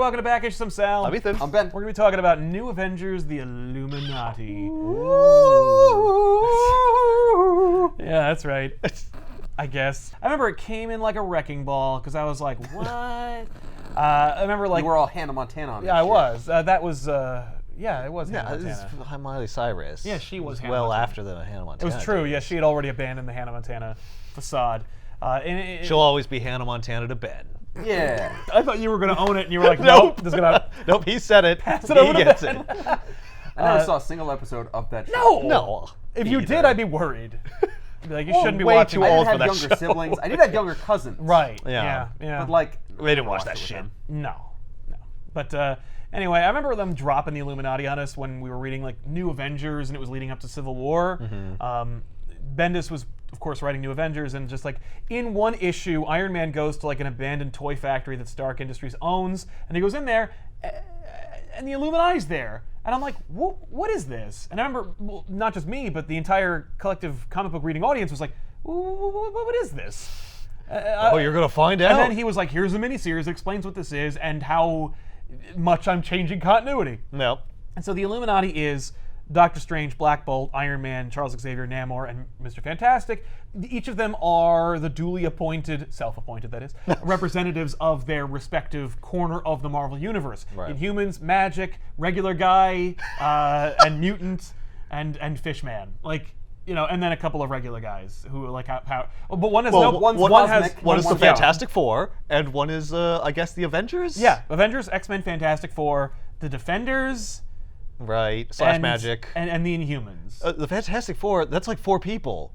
welcome to Back Issue Some Sal. I'm Ethan. I'm Ben. We're going to be talking about New Avengers, the Illuminati. Yeah, that's right. I guess. I remember it came in like a wrecking ball, because I was like, what? I remember like... You were all Hannah Montana on Yeah, I was. That was... yeah, it was Hannah this Montana. is Miley Cyrus. Yeah, she was Hannah well Montana. after the Hannah Montana. It was true. Yeah, she had already abandoned the Hannah Montana facade. She'll always be Hannah Montana to Ben. Yeah. I thought you were going to own it, and you were like, nope, this is going to... Nope, he said it. Pass it over he to gets Ben. it. I never saw a single episode of that show. No. If you did, I'd be worried. I'd be like, you shouldn't be way watching too that. I old didn't for have that younger show. siblings. I did have younger cousins. Right. Yeah. Yeah. But like, They didn't watch watch that it with shit. them. No. But anyway, I remember them dropping the Illuminati on us when we were reading like New Avengers, and it was leading up to Civil War. Bendis was, of course, writing New Avengers, and just like in one issue, Iron Man goes to like an abandoned toy factory that Stark Industries owns, and he goes in there, and the Illuminati's there. And I'm like, what is this? And I remember, well, not just me, but the entire collective comic book reading audience was like, what is this? Oh, you're gonna find out. And then he was like, here's a miniseries that explains what this is and how much I'm changing continuity. No. And so the Illuminati is Doctor Strange, Black Bolt, Iron Man, Charles Xavier, Namor, and Mr. Fantastic. Each of them are the duly appointed, self-appointed that is, representatives of their respective corner of the Marvel Universe. Right. Inhumans, Magic, Regular Guy, and Mutant, and Fishman. Like, you know, and then a couple of regular guys who like how but one is one's one has cosmic, One is the one's- Fantastic Four, and one is, I guess, the Avengers? Yeah, Avengers, X-Men, Fantastic Four, the Defenders, Right. Slash and, Magic. and the Inhumans. The Fantastic Four, that's like 4 people.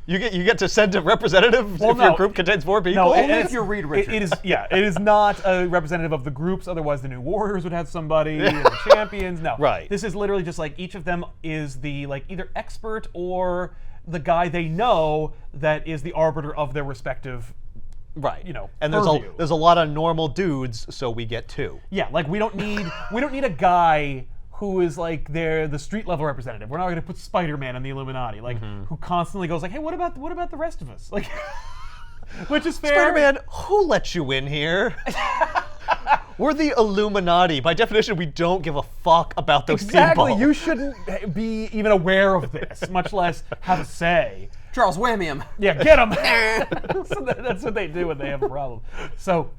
You get to send a representative Well, if your no. group contains 4 people? No, Only and if you're Reed Richards. It is, yeah, it is not a representative of the groups. Otherwise, the New Warriors would have somebody, and the Champions. No, Right. This is literally just like each of them is the like either expert or the guy they know that is the arbiter of their respective. Right. You know, and purview. there's a lot of normal dudes, so we get 2. Yeah, like we don't need a guy who is like the street level representative. We're not going to put Spider-Man in the Illuminati, like who constantly goes like, hey, what about the rest of us? Like, which is fair. Spider-Man, who let you in here? We're the Illuminati. By definition, we don't give a fuck about those Exactly. people. You shouldn't be even aware of this, much less have a say. Charles, whammy him. Yeah, get them. So that's what they do when they have a problem. So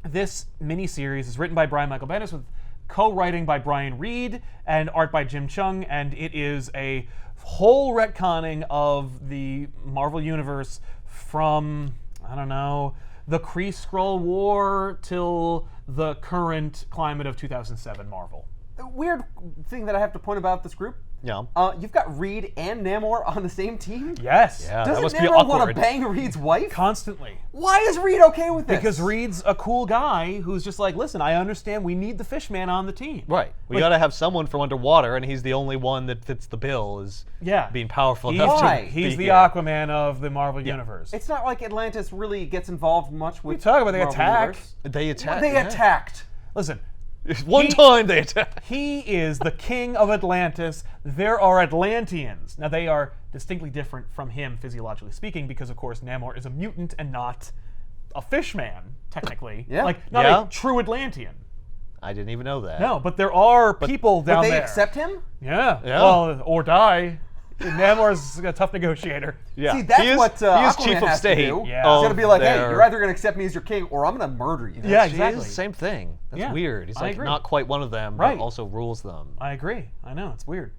this miniseries is written by Brian Michael Bendis with co-writing by Brian Reed and art by Jim Chung, and it is a whole retconning of the Marvel Universe from, I don't know, the Kree-Skrull War till the current climate of 2007 Marvel. Weird thing that I have to point about this group. Yeah. You've got Reed and Namor on the same team. Yes. Yeah, that Doesn't must be Namor want to awkward. bang Reed's wife? Constantly. Why is Reed okay with this? Because Reed's a cool guy who's just like, listen, I understand we need the Fishman on the team. Right. We Like- gotta have someone from underwater, and he's the only one that fits the bill, is Yeah. being powerful He's, enough to Why? he's be the here. Aquaman of the Marvel Universe. It's not like Atlantis really gets involved much with. you talk about they Marvel attack. Universe. They attacked. They attacked. Listen, One He- time they attacked. he is the king of Atlantis. There are Atlanteans. Now, they are distinctly different from him, physiologically speaking, because, of course, Namor is a mutant and not a fishman, technically. Yeah. Like, not Yeah. a true Atlantean. I didn't even know that. No, but there are people down But they there. accept him? Yeah. Yeah. Well, or die. Namor's a tough negotiator. Yeah. See, that's he is, what he is Aquaman chief of has state. to do. Yeah. He's gonna be like, hey, their- you're either gonna accept me as your king, or I'm gonna murder you. Yeah, He exactly. is, same thing. That's Yeah, weird. He's I like agree. not quite one of them, Right. but also rules them. I agree. I know, it's weird.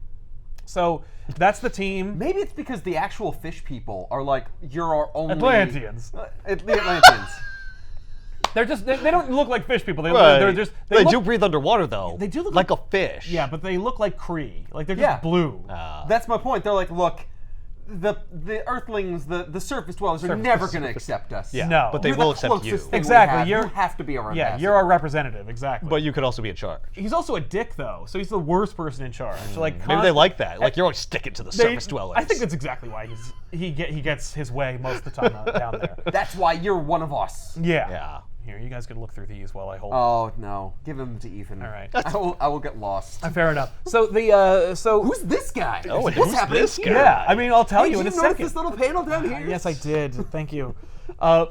So, that's the team. Maybe it's because the actual fish people are like, you're our only Atlanteans. The Atlanteans. They're just, they don't look like fish people. Right. They're just, They look, do breathe underwater though. They do look like a fish. Yeah, but they look like Kree. Like they're just Yeah. blue. That's my point. They're like, look, the Earthlings, the surface dwellers, are never gonna accept us. Yeah. No. But they You're will the accept closest you. thing we Exactly, have. you're- You have to be our Yeah, ambassador. you're our representative, exactly. But you could also be in charge. He's also a dick, though, so he's the worst person in charge. So, like, Maybe they like that. Like you're always sticking to the they- surface dwellers. I think that's exactly why he gets his way most of the time down there. That's why you're one of us. Yeah. Yeah. Here, you guys can look through these while I hold. Oh no, give him to Ethan. All right. I will get lost. Fair enough. So the Who's this guy? Oh, and what's who's happening this here? guy? Yeah, I mean, I'll tell Hey, you did in a you notice second. this little panel down here? Yes, I did. Thank you.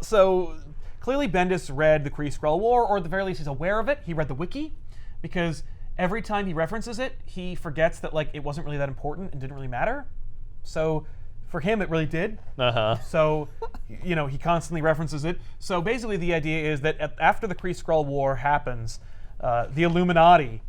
So clearly Bendis read the Kree-Skrull War, or at the very least he's aware of it. He read the wiki, because every time he references it, he forgets that like it wasn't really that important and didn't really matter. So for him, it really did. So, you know, he constantly references it. So basically the idea is that after the Kree-Skrull War happens, the Illuminati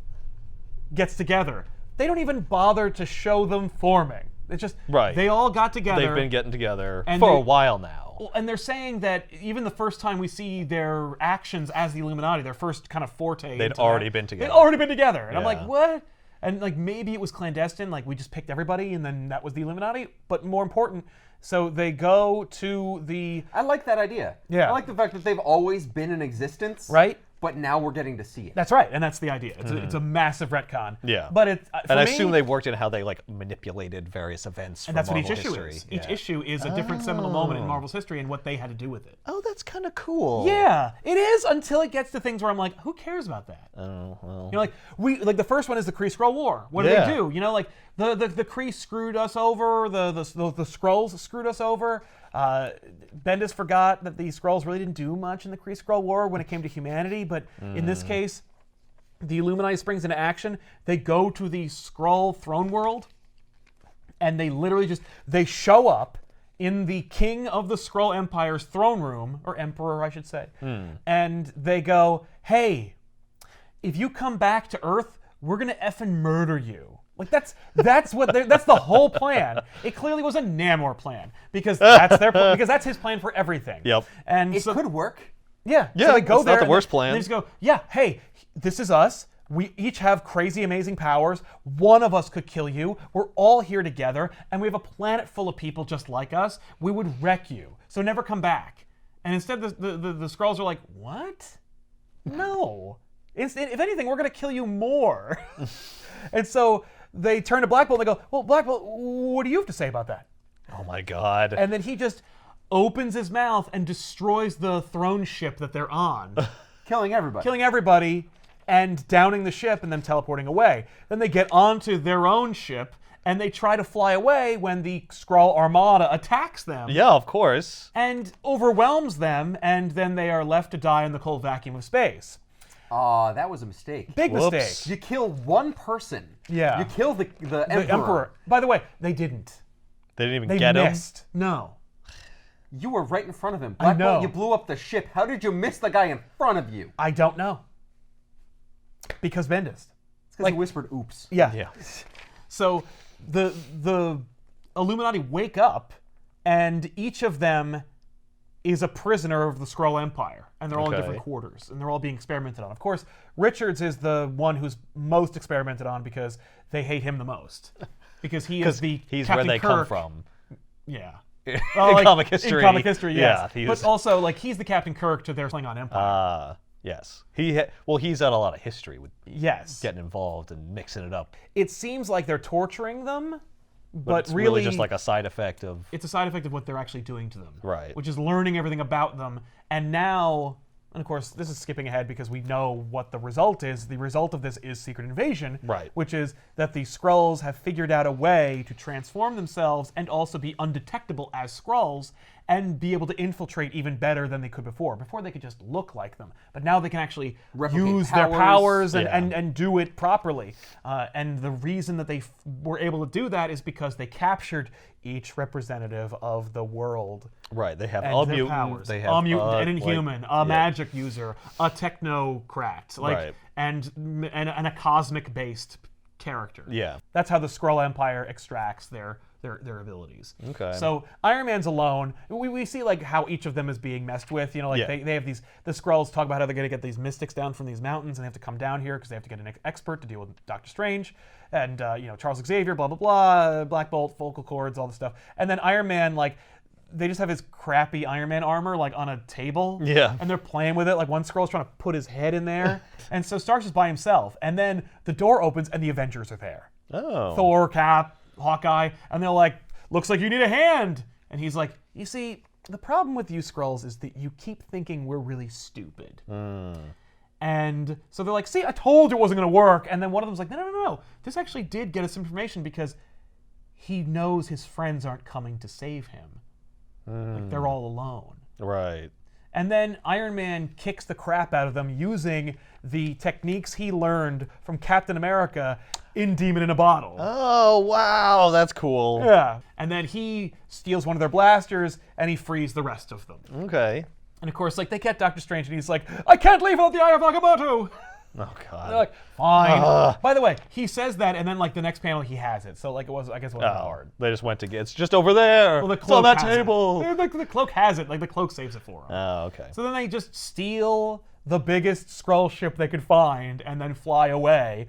gets together. They don't even bother to show them forming. It's just, they all got together. They've been getting together for a while now. And they're saying that even the first time we see their actions as the Illuminati, their first kind of forte. They'd already been together. They'd already been together. And I'm like, what? And like maybe it was clandestine, like we just picked everybody and then that was the Illuminati. But more important, so they go to the... I like that idea. Yeah. I like the fact that they've always been in existence. Right. But now we're getting to see it. That's right, and that's the idea. It's a massive retcon. Yeah. But it's and I assume they worked in how they like manipulated various events from and that's Marvel what each issue history. is. Each issue is a different seminal moment in Marvel's history and what they had to do with it. Oh, that's kind of cool. Yeah, it is until it gets to things where I'm like, who cares about that? Oh, well. You know, like the first one is the Kree-Skrull War. What do they do? You know, like the Kree screwed us over. The Skrulls screwed us over. Bendis forgot that the Skrulls really didn't do much in the Kree-Skrull War when it came to humanity, but in this case, the Illuminati springs into action. They go to the Skrull throne world, and they literally they show up in the King of the Skrull Empire's throne room, or Emperor, I should say, and they go, hey, if you come back to Earth, we're gonna effing murder you. Like that's the whole plan. It clearly was a Namor plan because that's his plan for everything. Yep. And It could work. Yeah. Yeah, So they go it's there. not the worst and plan. They just go, yeah. Hey, this is us. We each have crazy, amazing powers. One of us could kill you. We're all here together, and we have a planet full of people just like us. We would wreck you. So never come back. And instead, the Skrulls are like, what? No. If anything, we're gonna kill you more. And so they turn to Black Bolt and they go, well, Black Bolt, what do you have to say about that? Oh my God. And then he just opens his mouth and destroys the throne ship that they're on. Killing everybody and downing the ship and then teleporting away. Then they get onto their own ship and they try to fly away when the Skrull Armada attacks them. Yeah, of course. And overwhelms them, and then they are left to die in the cold vacuum of space. That was a mistake. Big Whoops. mistake. You kill one person. Yeah. You kill the Emperor. By the way, they didn't. They didn't even They get missed. No. You were right in front of him. I Black know. Bolt, you blew up the ship. How did you miss the guy in front of you? I don't know. Because Bendis. It's because he whispered, oops. Yeah. Yeah. So the Illuminati wake up, and each of them is a prisoner of the Skrull Empire, and they're all in different quarters, and they're all being experimented on. Of course, Richards is the one who's most experimented on because they hate him the most, because he's where Captain they Kirk. come from. Yeah. In Well, comic history. In comic history, yes. Yeah, but also, like, he's the Captain Kirk to their Klingon Empire. Yes. He's had a lot of history with Yes. getting involved and mixing it up. It seems like they're torturing them, but It's really just like a side effect of... It's a side effect of what they're actually doing to them. Right. Which is learning everything about them. And now, and of course, this is skipping ahead because we know what the result is. The result of this is Secret Invasion. Right. Which is that the Skrulls have figured out a way to transform themselves and also be undetectable as Skrulls and be able to infiltrate even better than they could before. Before they could just look like them. But now they can actually Replicate use powers. their powers Yeah. and do it properly. And the reason that they were able to do that is because they captured each representative of the world. Right, they have And a their mutant, powers. they have a mutant, an inhuman, a yeah. magic user, a technocrat, like, Right. and a cosmic-based character. Yeah. That's how the Skrull Empire extracts their abilities. Okay. So Iron Man's alone. We see like how each of them is being messed with. You know, like Yeah. they have these. The Skrulls talk about how they're going to get these mystics down from these mountains, and they have to come down here because they have to get an expert to deal with Doctor Strange, and Charles Xavier, blah blah blah, Black Bolt, vocal cords, all this stuff. And then Iron Man, like, they just have his crappy Iron Man armor like on a table. Yeah. And they're playing with it. Like one Skrull's trying to put his head in there, and so Stark's just by himself. And then the door opens, and the Avengers are there. Oh. Thor, Cap, Hawkeye, and they're like, looks like you need a hand. And he's like, you see, the problem with you Skrulls is that you keep thinking we're really stupid. And so they're like, see, I told you it wasn't going to work. And then one of them's like, no. This actually did get us information because he knows his friends aren't coming to save him. Like, they're all alone. Right. And then Iron Man kicks the crap out of them using the techniques he learned from Captain America in Demon in a Bottle. Oh, wow, that's cool. Yeah. And then he steals one of their blasters and he frees the rest of them. Okay. And of course, like, they get Doctor Strange and he's like, I can't leave without the Eye of Agamotto. Oh, God. They're like, fine. By the way, he says that, and then like the next panel he has it. So like I guess it wasn't hard. They just went to get, it's just over there. Well, the it's on cloak that has table. it. The cloak has it. Like the cloak saves it for him. Oh, okay. So then they just steal the biggest Skrull ship they could find and then fly away.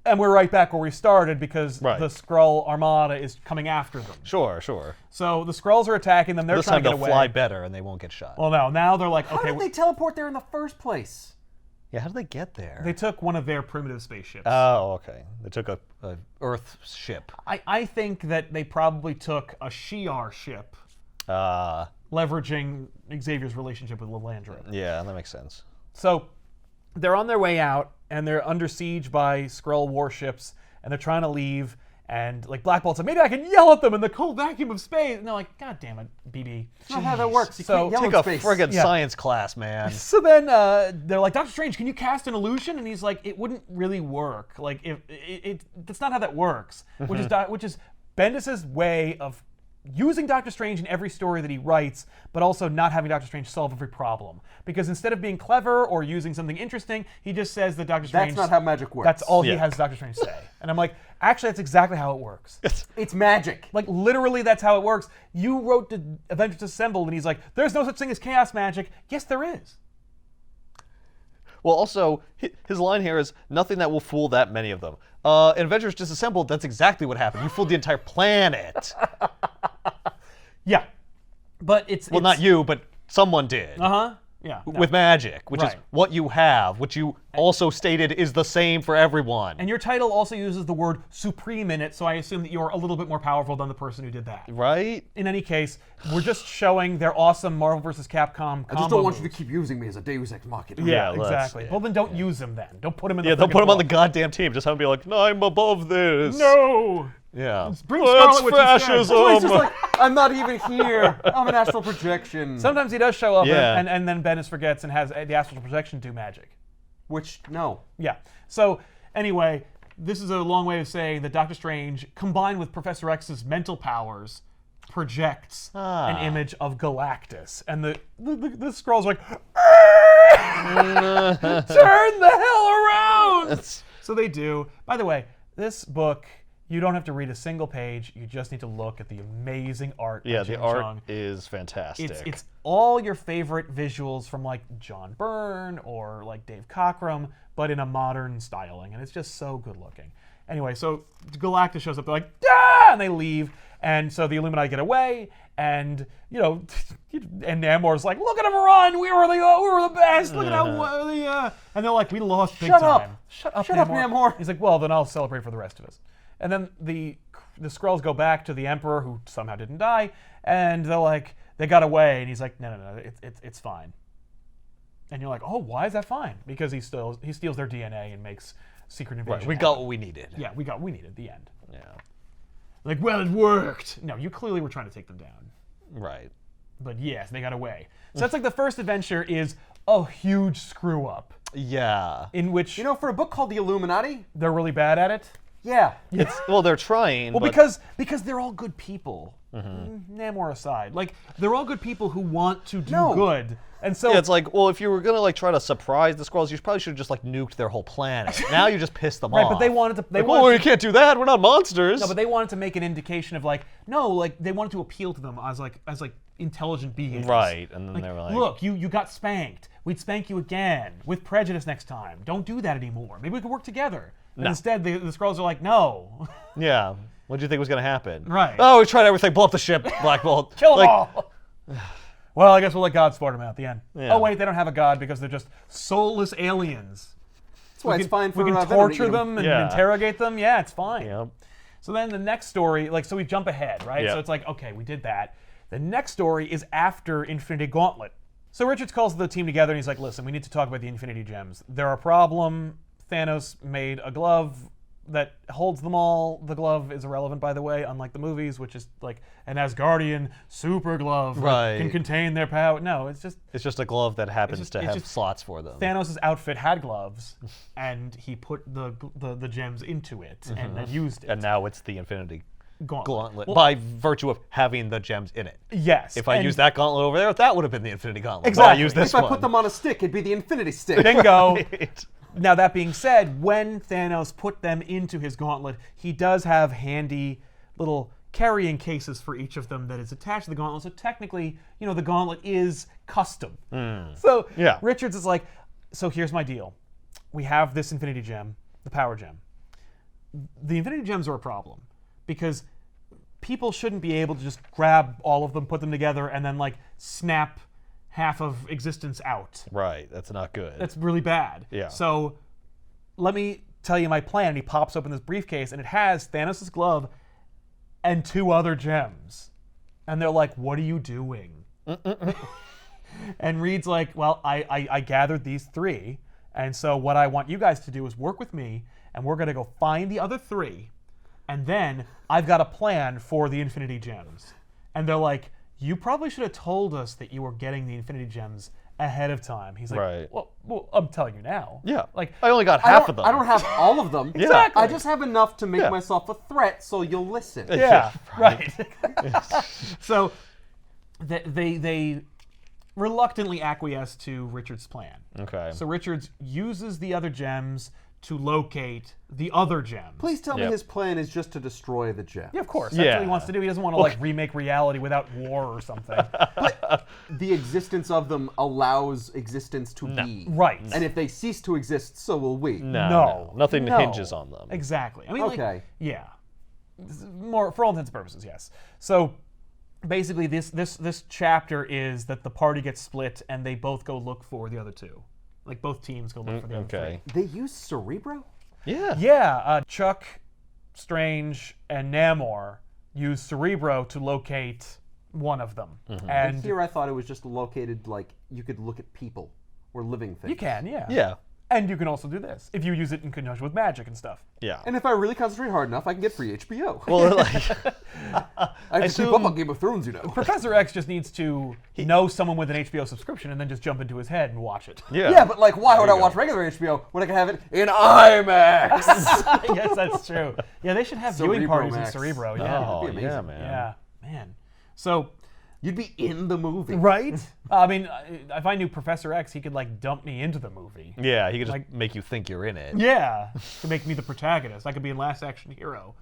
And we're right back where we started because the Skrull armada is coming after them. Sure, sure. So the Skrulls are attacking them. They're This trying time to get they'll away. fly better and they won't get shot. Well, no. Now they're like, How okay. did they teleport there in the first place? Yeah, how did they get there? They took one of their primitive spaceships. Oh, okay. They took a Earth ship. I think that they probably took a Shi'ar ship, leveraging Xavier's relationship with Lilandra. Yeah, that makes sense. So they're on their way out, and they're under siege by Skrull warships, and they're trying to leave. And like Black Bolt's like, maybe I can yell at them in the cold vacuum of space. And they're like, God damn it, BB. That's not how that works. You So can't yell Take in a space. friggin' science class, man. So then they're like, Doctor Strange, can you cast an illusion? And he's like, it wouldn't really work. Like, that's not how that works. Which is Bendis's way of using Doctor Strange in every story that he writes, but also not having Doctor Strange solve every problem. Because instead of being clever or using something interesting, he just says that Doctor Strange... That's not how magic works. That's all he has Doctor Strange say. And I'm like, actually, that's exactly how it works. It's magic. Like, literally, that's how it works. You wrote to Avengers Assembled, and he's like, there's no such thing as chaos magic. Yes, there is. Well, also, his line here is, nothing that will fool that many of them. In Avengers Disassembled, that's exactly what happened. You fooled the entire planet. Yeah. But it's... Well, not you, but someone did. Uh-huh. Yeah. No. With magic, which is Right. what you have, which you also stated is the same for everyone. And your title also uses the word supreme in it, so I assume that you're a little bit more powerful than the person who did that. Right? In any case, we're just showing their awesome Marvel vs. Capcom I just don't want you to keep using me as a Deus Ex Machina. Yeah, let's- exactly. yeah, Well, then don't use them then. Don't put them in the Yeah, don't friggin' put him on the book. goddamn team. Just have him be like, no, I'm above this. No! Yeah. Bring That's Scarlet Witch instead. fascism. So he's just like, I'm not even here. I'm an astral projection. Sometimes he does show up, Yeah. and then Bendis forgets and has the astral projection do magic. Which, no. Yeah. So, anyway, this is a long way of saying that Doctor Strange, combined with Professor X's mental powers, projects an image of Galactus. And the Skrulls are like, turn the hell around! So they do. By the way, this book, you don't have to read a single page. You just need to look at the amazing art. Yeah, by the Jim art Chung. is fantastic. It's all your favorite visuals from like John Byrne or like Dave Cockrum, but in a modern styling, and it's just so good looking. Anyway, so Galactus shows up. They're like, ah! And they leave, and so the Illuminati get away, and you know, and Namor's like, look at him run! We were the best. Look at how and they're like, we lost big Shut time. up. Shut up, Shut up, Namor. He's like, well, then I'll celebrate for the rest of us. And then the Skrulls go back to the Emperor, who somehow didn't die, and they're like, they got away, and he's like, no, it's fine. And you're like, oh, why is that fine? Because he steals their DNA and makes secret invasion. Right, we got what we needed. Yeah, we needed the end. Yeah. Like, well, it worked. No, you clearly were trying to take them down. Right. But yes, they got away. So that's like the first adventure is a huge screw up Yeah. in which You know, for a book called The Illuminati, they're really bad at it. yeah. Well, they're trying. Well, but because they're all good people. Namor aside, like they're all good people who want to do good, and so yeah, it's like, well, if you were gonna like try to surprise the Skrulls, you probably should have just like nuked their whole planet. Now you just pissed them right. off. But they wanted to. They Like, wanted oh, to, you can't do that. We're not monsters. no, but they wanted to make an indication of like no, like they wanted to appeal to them as intelligent beings. Right, and then Like, they were like, look, you got spanked. We'd spank you again with prejudice next time. Don't do that anymore. Maybe we could work together. And instead, the Skrulls are like, no. yeah. What did you think was gonna happen? Right. Oh, we tried everything. Blow up the ship. Black Bolt. Kill them like, all. Well, I guess we'll let God sort them out at the end. Yeah. Oh wait, they don't have a God because they're just soulless aliens. That's why it's fine for we can Venom to torture eat 'em. them and Yeah. interrogate them. Yeah, it's fine. Yeah. So then the next story, so we jump ahead, right? Yeah. So it's like, okay, we did that. The next story is after Infinity Gauntlet. So Richards calls the team together and he's like, listen, we need to talk about the Infinity Gems. They're a problem. Thanos made a glove that holds them all. The glove is irrelevant, by the way, unlike the movies, which is like an Asgardian super glove that Right. can contain their power. No, it's just a glove that happens just- to it's have just- slots for them. Thanos' outfit had gloves, and he put the gems into it and then used it. And now it's the Infinity Gauntlet Well, by virtue of having the gems in it. yes. If I and used that gauntlet over there, that would have been the Infinity Gauntlet. Exactly. But I used this If I one. put them on a stick, it'd be the Infinity Stick. Bingo. Right. Now, that being said, when Thanos put them into his gauntlet, he does have handy little carrying cases for each of them that is attached to the gauntlet. So technically, the gauntlet is custom. So Yeah. Richards is like, so here's my deal. We have this Infinity Gem, the Power Gem. The Infinity Gems are a problem because people shouldn't be able to just grab all of them, put them together, and then like snap half of existence out. Right, that's not good. That's really bad. Yeah. So let me tell you my plan. He pops open this briefcase, and it has Thanos' glove and 2 other gems. And they're like, what are you doing? And Reed's like, well, I gathered these 3. And so what I want you guys to do is work with me, and we're going to go find the other 3. And then I've got a plan for the Infinity Gems. And they're like, you probably should have told us that you were getting the Infinity Gems ahead of time. He's like, Right. well, I'm telling you now. Yeah. Like, I only got I half don't- of them. I don't have all of them. Exactly. I just have enough to make Yeah. myself a threat, so you'll listen. yeah, right. right. So they reluctantly acquiesce to Richard's plan. Okay. So Richards uses the other gems to locate the other gems. Please tell me Yep. his plan is just to destroy the gem. Yeah, of course. That's what he Yeah. wants to do. He doesn't want to like remake reality without war or something. The existence of them allows existence to be. Right. And if they cease to exist, so will we. No. Nothing No. hinges on them. Exactly. I mean, Okay. like, yeah. More for all intents and purposes, yes. So basically, this chapter is that the party gets split and they both go look for the other 2. Like both teams go look for the other 3. Okay. They use Cerebro? Yeah. Yeah, Chuck, Strange, and Namor use Cerebro to locate one of them. And Here I thought it was just located like you could look at people or living things. you can, yeah. Yeah. And you can also do this if you use it in conjunction with magic and stuff. Yeah. And if I really concentrate hard enough, I can get free HBO. Well, like, I have to keep assume- up on Game of Thrones, you know. Professor X just needs to know someone with an HBO subscription and then just jump into his head and watch it. yeah. Yeah, but like, why would There I you watch go. regular HBO when I can have it in IMAX? Yes, that's true. Yeah, they should have viewing Cerebro parties in Max. Cerebro. Yeah. Oh, That'd be yeah, amazing. man. Yeah, man. So, You'd be in the movie. right? I mean, if I knew Professor X, he could like dump me into the movie. Yeah, he could just Like- make you think you're in it. Yeah, to make me the protagonist. I could be in Last Action Hero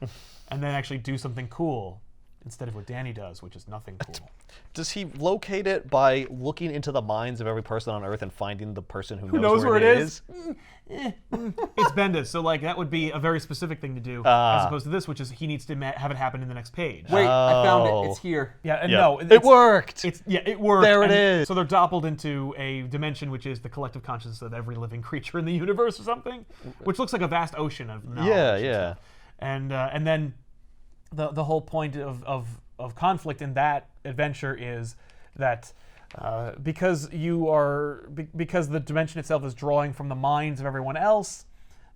and then actually do something cool instead of what Danny does, which is nothing cool. Does he locate it by looking into the minds of every person on Earth and finding the person who knows where it is? is? It's Bendis, so like that would be a very specific thing to do as opposed to this, which is he needs to have it happen in the next page. Wait, I found Oh. it. It's here. Yeah, and Yeah. no, It worked! It worked. There it and is. So they're doppeled into a dimension which is the collective consciousness of every living creature in the universe or something, which looks like a vast ocean of knowledge. Yeah, and yeah. stuff. And then the whole point of conflict in that adventure is that because because the dimension itself is drawing from the minds of everyone else,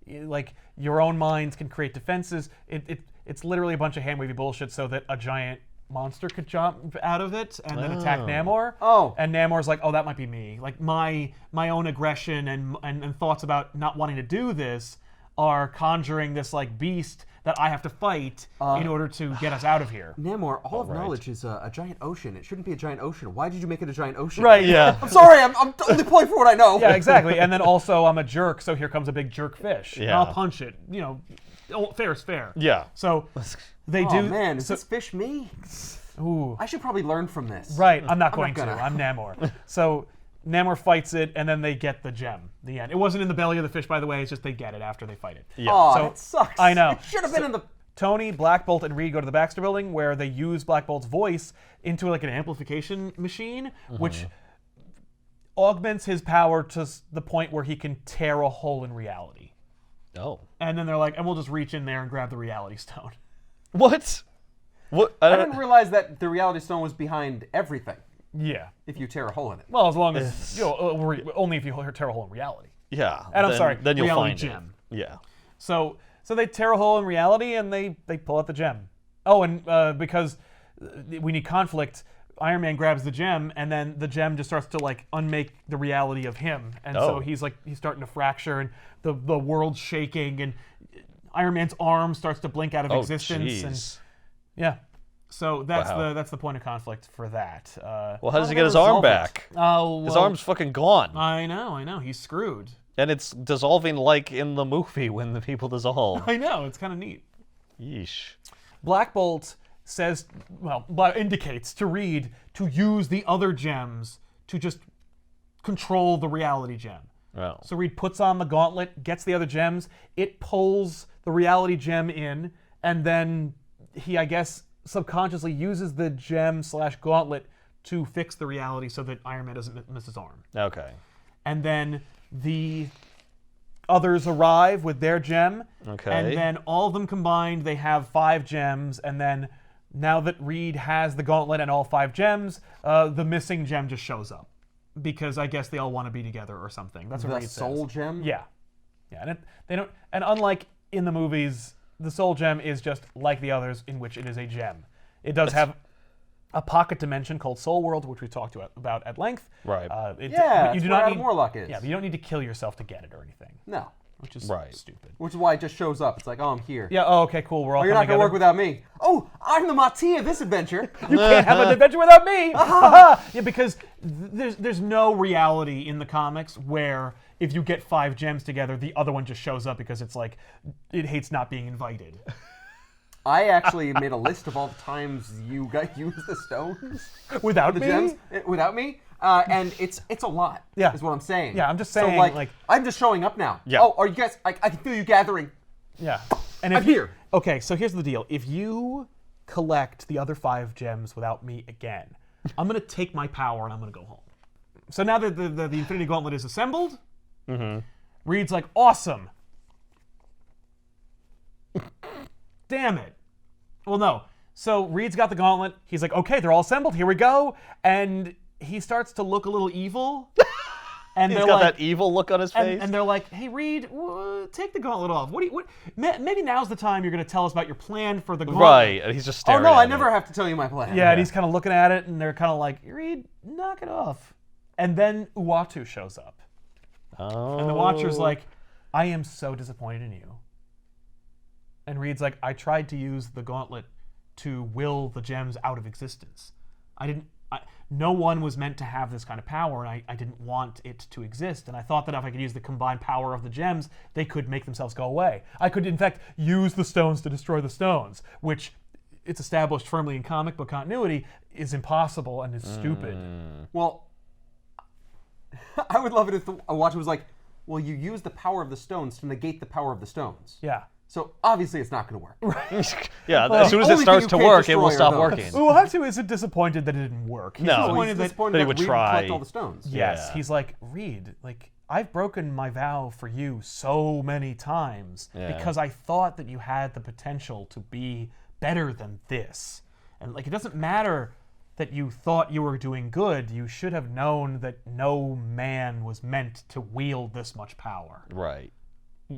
like your own minds can create defenses. It's literally a bunch of hand-wavy bullshit so that a giant monster could jump out of it and then attack Namor. Oh. And Namor's like, oh, that might be me. Like my own aggression and thoughts about not wanting to do this are conjuring this like beast that I have to fight in order to get us out of here. Namor, all of right. knowledge is a giant ocean. It shouldn't be a giant ocean. Why did you make it a giant ocean? Right. Yeah. I'm sorry, I'm only playing for what I know. Yeah, exactly. And then also I'm a jerk, so here comes a big jerk fish. And Yeah. I'll punch it. Fair is fair. Yeah. So they Oh do. man, is so, this fish me? ooh. I should probably learn from this. Right, I'm not going gonna. to. I'm Namor. So Namor fights it, and then they get the gem. The end. It wasn't in the belly of the fish, by the way. It's just they get it after they fight it. Yeah. Oh, So, that sucks. I know. It should have been in the. Tony, Black Bolt, and Reed go to the Baxter Building, where they use Black Bolt's voice into like an amplification machine, which augments his power to the point where he can tear a hole in reality. Oh. And then they're like, and we'll just reach in there and grab the Reality Stone. What? What? I didn't realize that the Reality Stone was behind everything. Yeah. If you tear a hole in it. Well, as long as only if you tear a hole in reality. Yeah. And I'm sorry, Then you'll reality find gem. it. Yeah. So So they tear a hole in reality and they pull out the gem. Oh, and because we need conflict, Iron Man grabs the gem, and then the gem just starts to like unmake the reality of him, and so he's starting to fracture, and the world's shaking, and Iron Man's arm starts to blink out of existence, and yeah. So that's the point of conflict for that. Well, how does he get his arm back? Oh, His arm's fucking gone. I know. He's screwed. And it's dissolving like in the movie when the people dissolve. I know. It's kind of neat. Yeesh. Black Bolt indicates to Reed to use the other gems to just control the reality gem. Oh. So Reed puts on the gauntlet, gets the other gems, it pulls the reality gem in, and then he, I guess, subconsciously uses the gem/gauntlet to fix the reality so that Iron Man doesn't miss his arm. Okay. And then the others arrive with their gem. Okay. And then all of them combined, they have 5 gems. And then now that Reed has the gauntlet and all 5 gems, the missing gem just shows up. Because I guess they all want to be together or something. That's what Reed says. The soul gem? Yeah. And they don't. And unlike in the movies, the soul gem is just like the others, in which it is a gem. It does have a pocket dimension called Soul World, which we talked about at length. Right. But Yeah, you do where not Adam Warlock is. Yeah, but you don't need to kill yourself to get it or anything, No. which is stupid. Which is why it just shows up. It's like, oh, I'm here. Yeah. Oh, okay. Cool. We're all. Oh, you're not coming going to work together. without me. Oh, I'm the Mati of this adventure. You can't have an adventure without me. Yeah, because there's no reality in the comics where if you get 5 gems together, the other one just shows up because it's like it hates not being invited. I actually made a list of all the times you got used the stones. Without the me? gems. Without me. And it's a lot. Yeah. Is what I'm saying. Yeah, I'm just So, saying, like, I'm just showing up now. Yeah. Oh, are you guys, I can feel you gathering. Yeah. And I'm here. Okay, so here's the deal. If you collect the other 5 gems without me again, I'm going to take my power and I'm going to go home. So now that the Infinity Gauntlet is assembled, Reed's like, awesome. Damn it. Well, no. So Reed's got the gauntlet. He's like, okay, they're all assembled. Here we go. And he starts to look a little evil. And He's they're got like, that evil look on his face. and they're like, hey, Reed, take the gauntlet off. Maybe now's the time you're going to tell us about your plan for the gauntlet. Right, and he's just Oh, staring no, at I it. never have to tell you my plan. Yeah, and he's kind of looking at it, and they're kind of like, Reed, knock it off. And then Uatu shows up. Oh. And the Watcher's like, I am so disappointed in you. And Reed's like, I tried to use the gauntlet to will the gems out of existence. No one was meant to have this kind of power, and I didn't want it to exist. And I thought that if I could use the combined power of the gems, they could make themselves go away. I could, in fact, use the stones to destroy the stones, which it's established firmly in comic book continuity is impossible and is stupid. Well, I would love it if a Watcher was like, well, you use the power of the stones to negate the power of the stones. Yeah. So obviously it's not going to work. Yeah, as soon as it only starts thing to you can't work, it will destroy stop are working. those. Uatu isn't disappointed that it didn't work. He's No. disappointed He's disappointed that he that would Reed try. collect all the stones. Yes, Yeah. he's like, Reed, like, I've broken my vow for you so many times because I thought that you had the potential to be better than this. And, like, it doesn't matter that you thought you were doing good. You should have known that no man was meant to wield this much power. Right.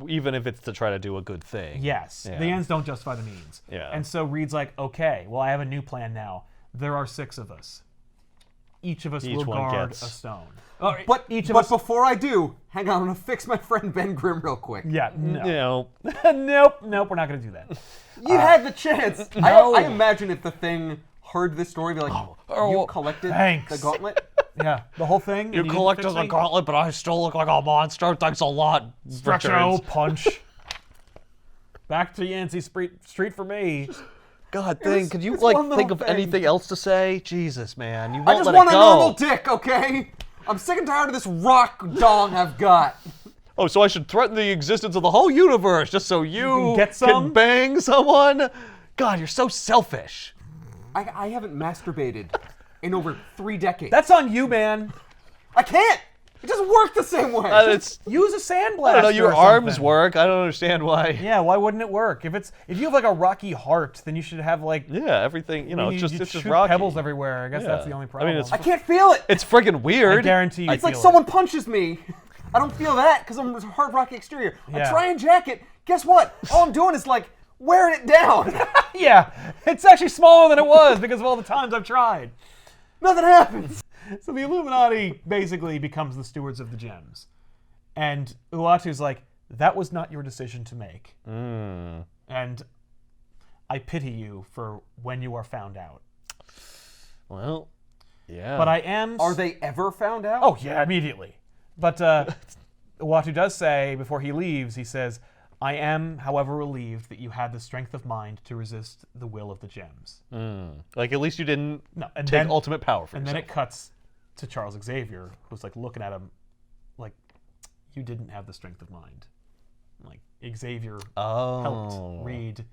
Even if it's to try to do a good thing. Yes, Yeah. the ends don't justify the means. Yeah. And so Reed's like, okay, well, I have a new plan now. There are 6 of us. Each of us Each will one guard gets- a stone. But each of but us. before I do, hang on, I'm going to fix my friend Ben Grimm real quick. Yeah, no. You know, Nope, we're not going to do that. You had the chance. No. I imagine if the Thing heard this story, be like, you collected thanks. the gauntlet? Yeah, the whole thing. and you didn't collected fix the me? gauntlet, but I still look like a monster. Thanks a lot. Structural Richards. punch. Back to Yancey Street for me. God, Thing, could you it's one think little of thing. anything else to say? Jesus, man, you I won't just let want it a go. normal dick, okay? I'm sick and tired of this rock dong I've got. Oh, so I should threaten the existence of the whole universe just so you get some? can bang someone? God, you're so selfish. I haven't masturbated in over 3 decades. That's on you, man. I can't! It doesn't work the same way! It's Use a sandblaster. I don't know. Your or arms something. work. I don't understand why. Yeah, why wouldn't it work? If you have like a rocky heart, then you should have like Yeah, everything. You know, you it's just shoot rocky. pebbles everywhere. I guess that's Yeah. the only I problem. mean, I can't feel it! It's friggin' weird. I guarantee you. It's like feel someone punches me. I don't feel that because I'm a hard rocky exterior. Yeah. I try and jack it. guess what? All I'm doing is like wearing it down. Yeah, it's actually smaller than it was because of all the times I've tried. Nothing happens. So the Illuminati basically becomes the stewards of the gems. And Uatu's like, that was not your decision to make. And I pity you for when you are found out. Well, yeah. But I am... Are they ever found out? Oh, yeah, immediately. But Uatu does say, before he leaves, he says, I am, however, relieved that you had the strength of mind to resist the will of the gems. Like, at least you didn't and take then- ultimate power for And yourself. then it cuts to Charles Xavier, who's like looking at him like, you didn't have the strength of mind. Like, Xavier helped Reed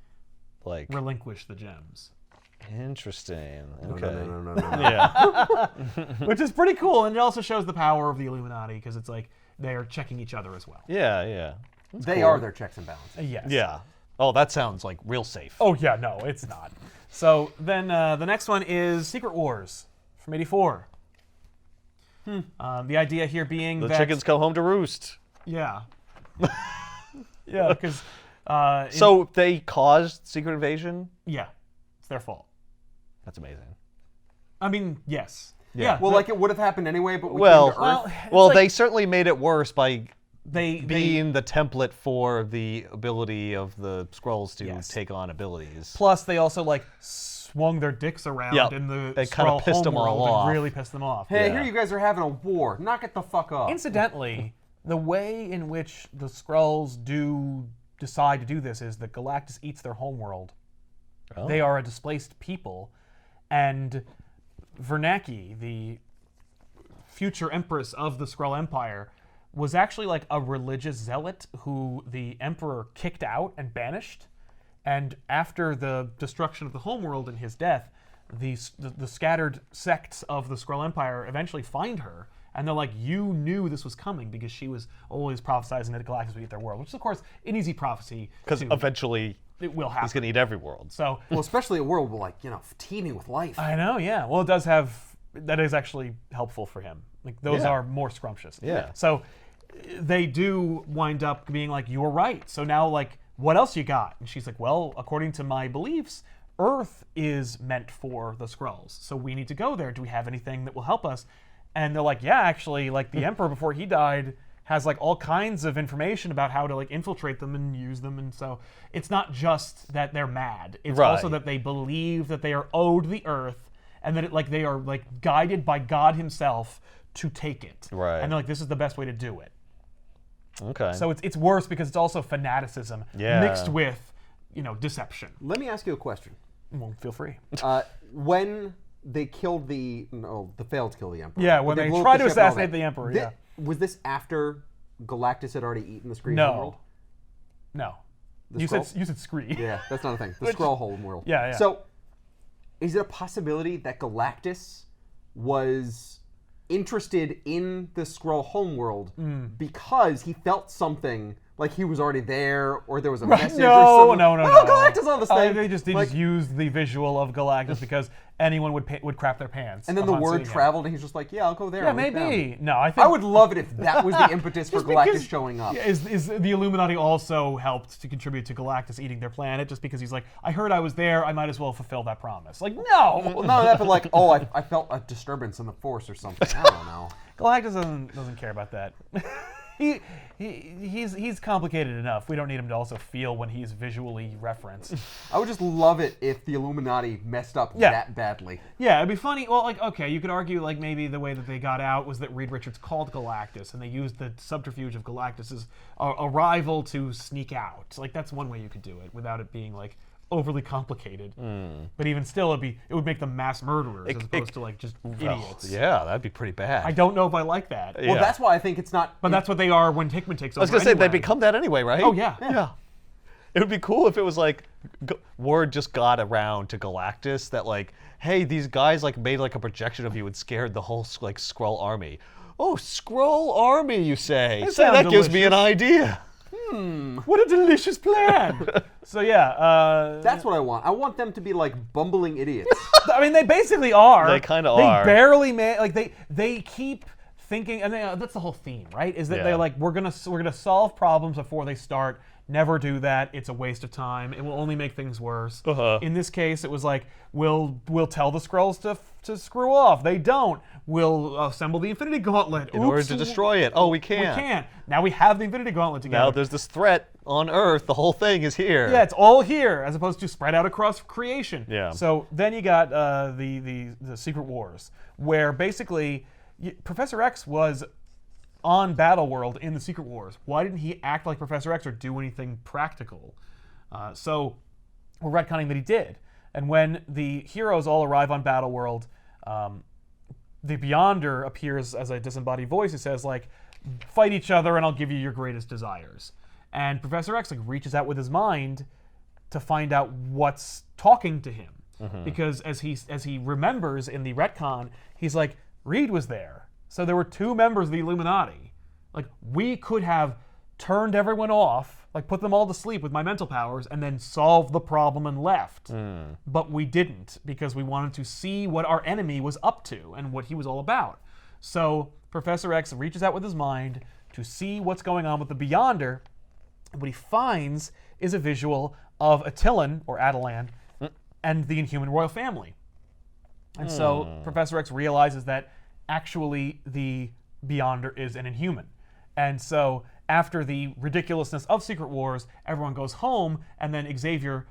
like, relinquish the gems. interesting. No, Okay. no. Yeah. Which is pretty cool, and it also shows the power of the Illuminati, because it's like they're checking each other as well. Yeah. They are their checks and balances. Yes. Yeah. Oh, that sounds like real safe. Oh, yeah, no, it's not. So then the next one is Secret Wars from '84. The idea here being The that... chickens come home to roost. Yeah. Yeah, because... So they caused Secret Invasion? Yeah, it's their fault. That's amazing. I mean, yes. Yeah. Well, like it would have happened anyway, but we Well, came to Earth. it's like they certainly made it worse by they being the template for the ability of the Skrulls to Yes. take on abilities. plus they also like swung their dicks around Yep. in the It kinda Skrull pissed them all homeworld and off. really pissed them off. Hey, Yeah. here you guys are having a war. Knock it the fuck off. Incidentally, the way in which the Skrulls decide to do this is that Galactus eats their homeworld. Oh. They are a displaced people, and Vernaki, the future empress of the Skrull Empire, was actually like a religious zealot who the Emperor kicked out and banished. And after the destruction of the homeworld and his death, the scattered sects of the Skrull Empire eventually find her, and they're like, you knew this was coming because she was always prophesizing that Galactus would eat their world, which is, of course, an easy prophecy. Because to- eventually it will happen. he's going to eat every world. So Well, especially a world like, teeming with life. I know, yeah. Well, it does have... That is actually helpful for him. Like, those Yeah. are more scrumptious. Yeah. So they do wind up being like, you were right. So now, like, what else you got? And she's like, well, according to my beliefs, Earth is meant for the Skrulls. So we need to go there. Do we have anything that will help us? And they're like, yeah, actually, like, the Emperor, before he died, has, like, all kinds of information about how to, like, infiltrate them and use them. And so it's not just that they're mad. It's also Right. that they believe that they are owed the Earth, and that they are like guided by God Himself to take it. Right. And they're like, this is the best way to do it. Okay. So it's worse because it's also fanaticism Yeah. mixed with, deception. Let me ask you a question. Well, feel free. When they killed they failed to kill the Emperor. Yeah, but when they blew up tried the to ship and all assassinate that. the Emperor, Thi- yeah. Was this after Galactus had already eaten the Screen No. world? No. The You said Skrulls? Scree. Yeah, that's not a thing. The Skrull home world. Yeah, yeah. So, is it a possibility that Galactus was interested in the Skrull homeworld because he felt something like he was already there, or there was a message or No. something? Oh, Galactus on this thing. They just used the visual of Galactus because anyone would crap their pants. and then the upon word seeing him. traveled, and he's just like, "Yeah, I'll go there." Yeah, I'll look down." maybe. No, I think I would love it if that was the impetus for Just Galactus because- showing up. Yeah, is the Illuminati also helped to contribute to Galactus eating their planet just because he's like, I heard I was there, I might as well fulfill that promise. Like, no! Well, none of that, but like, oh, I felt a disturbance in the Force or something. I don't know. Galactus doesn't care about that. He's complicated enough. We don't need him to also feel when he's visually referenced. I would just love it if the Illuminati messed up Yeah. that badly. Yeah, it'd be funny. Well, like, okay, you could argue like maybe the way that they got out was that Reed Richards called Galactus, and they used the subterfuge of Galactus's arrival to sneak out. Like, that's one way you could do it without it being like overly complicated. But even still, it would make them mass murderers as opposed to like just idiots. Yeah, that'd be pretty bad. I don't know if I like that. Well, Yeah. that's why I think it's not. But that's what they are when Hickman takes over. I was gonna say anyway. they become that anyway, right? Oh, yeah. Yeah. It would be cool if it was like word just got around to Galactus that like, hey, these guys like made like a projection of you and scared the whole like Skrull army. Oh, Skrull army, you say? That Say that sounds gives me an idea. What a delicious plan! So yeah, That's what I want. I want them to be like bumbling idiots. I mean, they basically are. They kinda They are. barely they keep thinking, and that's the whole theme, right? Is that Yeah. they're like, we're gonna solve problems before they start never do that. It's a waste of time. It will only make things worse. In this case, it was like, we'll tell the Skrulls to screw off. They don't. We'll assemble the Infinity Gauntlet. In order to destroy it. Oh, we can't. We can't. Now we have the Infinity Gauntlet together. Now there's this threat on Earth. The whole thing is here. Yeah, it's all here, as opposed to spread out across creation. Yeah. So then you got the Secret Wars, where basically Professor X was on Battleworld in the Secret Wars. Why didn't he act like Professor X or do anything practical? So we're retconning that he did. And when the heroes all arrive on Battleworld, the Beyonder appears as a disembodied voice who says, like, fight each other and I'll give you your greatest desires. And Professor X like reaches out with his mind to find out what's talking to him. Because as he remembers in the retcon, he's like, Reed was there. So there were two members of the Illuminati. Like, we could have turned everyone off, like put them all to sleep with my mental powers, and then solved the problem and left. But we didn't, because we wanted to see what our enemy was up to and what he was all about. So Professor X reaches out with his mind to see what's going on with the Beyonder. And what he finds is a visual of Attilan, or Attilan, and the Inhuman royal family. And so Professor X realizes that actually the Beyonder is an Inhuman. And so after the ridiculousness of Secret Wars, everyone goes home, and then Xavier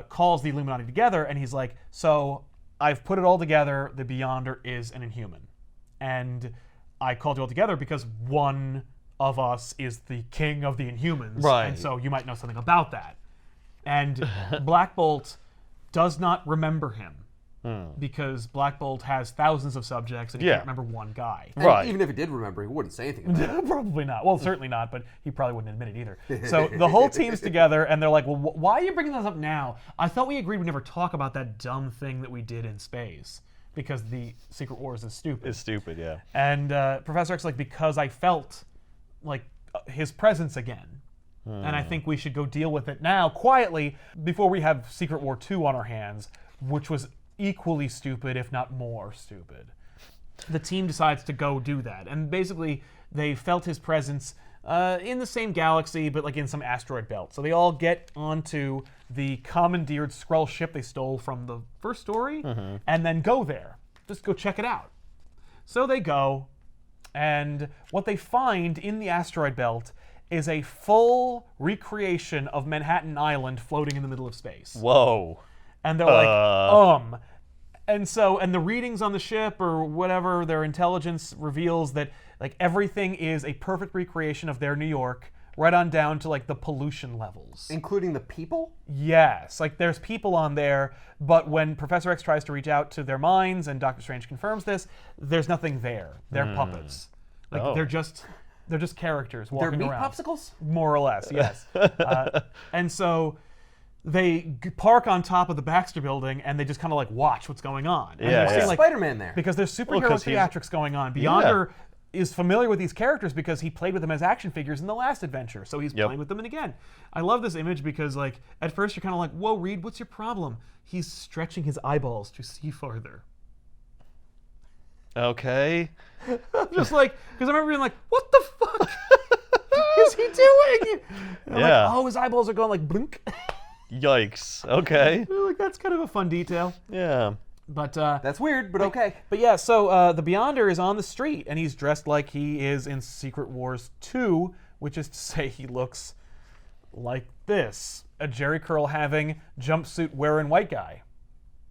calls the Illuminati together, and he's like, so I've put it all together, the Beyonder is an Inhuman. And I called you all together because one of us is the king of the Inhumans. Right. And so you might know something about that. And Black Bolt does not remember him. Because Black Bolt has thousands of subjects and he can't remember one guy. And even if he did remember, he wouldn't say anything about it. Probably not. Well, certainly not, but he probably wouldn't admit it either. So the whole team's together, and they're like, well, why are you bringing this up now? I thought we agreed we'd never talk about that dumb thing that we did in space, because the Secret Wars is stupid. It's stupid, yeah. And Professor X, like, because I felt like his presence again. And I think we should go deal with it now, quietly, before we have Secret War 2 on our hands, which was equally stupid, if not more stupid. The team decides to go do that, and basically they felt his presence in the same galaxy, but like in some asteroid belt. So they all get onto the commandeered Skrull ship they stole from the first story, and then go there. Just go check it out. So they go, and what they find in the asteroid belt is a full recreation of Manhattan Island floating in the middle of space. Whoa. And they're like, And so, and the readings on the ship or whatever, their intelligence reveals that like everything is a perfect recreation of their New York, right on down to like the pollution levels. Including the people? Yes, like there's people on there, but when Professor X tries to reach out to their minds, and Doctor Strange confirms this, there's nothing there. They're puppets. Like they're just characters walking They're meat around. popsicles? More or less, yes. And so they park on top of the Baxter building, and they just kind of like watch what's going on. And Yeah, they're seeing, like, Spider-Man there. because there's superhero 'cause he's- theatrics going on. Beyonder is familiar with these characters because he played with them as action figures in the last adventure, so he's playing with them again. I love this image because, like, at first you're kind of like, whoa, Reed, what's your problem? He's stretching his eyeballs to see farther. Okay. Just like, because I remember being like, what the fuck is he doing? And I'm like, oh, his eyeballs are going like blink. Yikes. Okay. Like, that's kind of a fun detail. Yeah. But That's weird, but okay. But yeah, so the Beyonder is on the street, and he's dressed like he is in Secret Wars 2, which is to say he looks like this. A Jerry Curl having jumpsuit wearing white guy.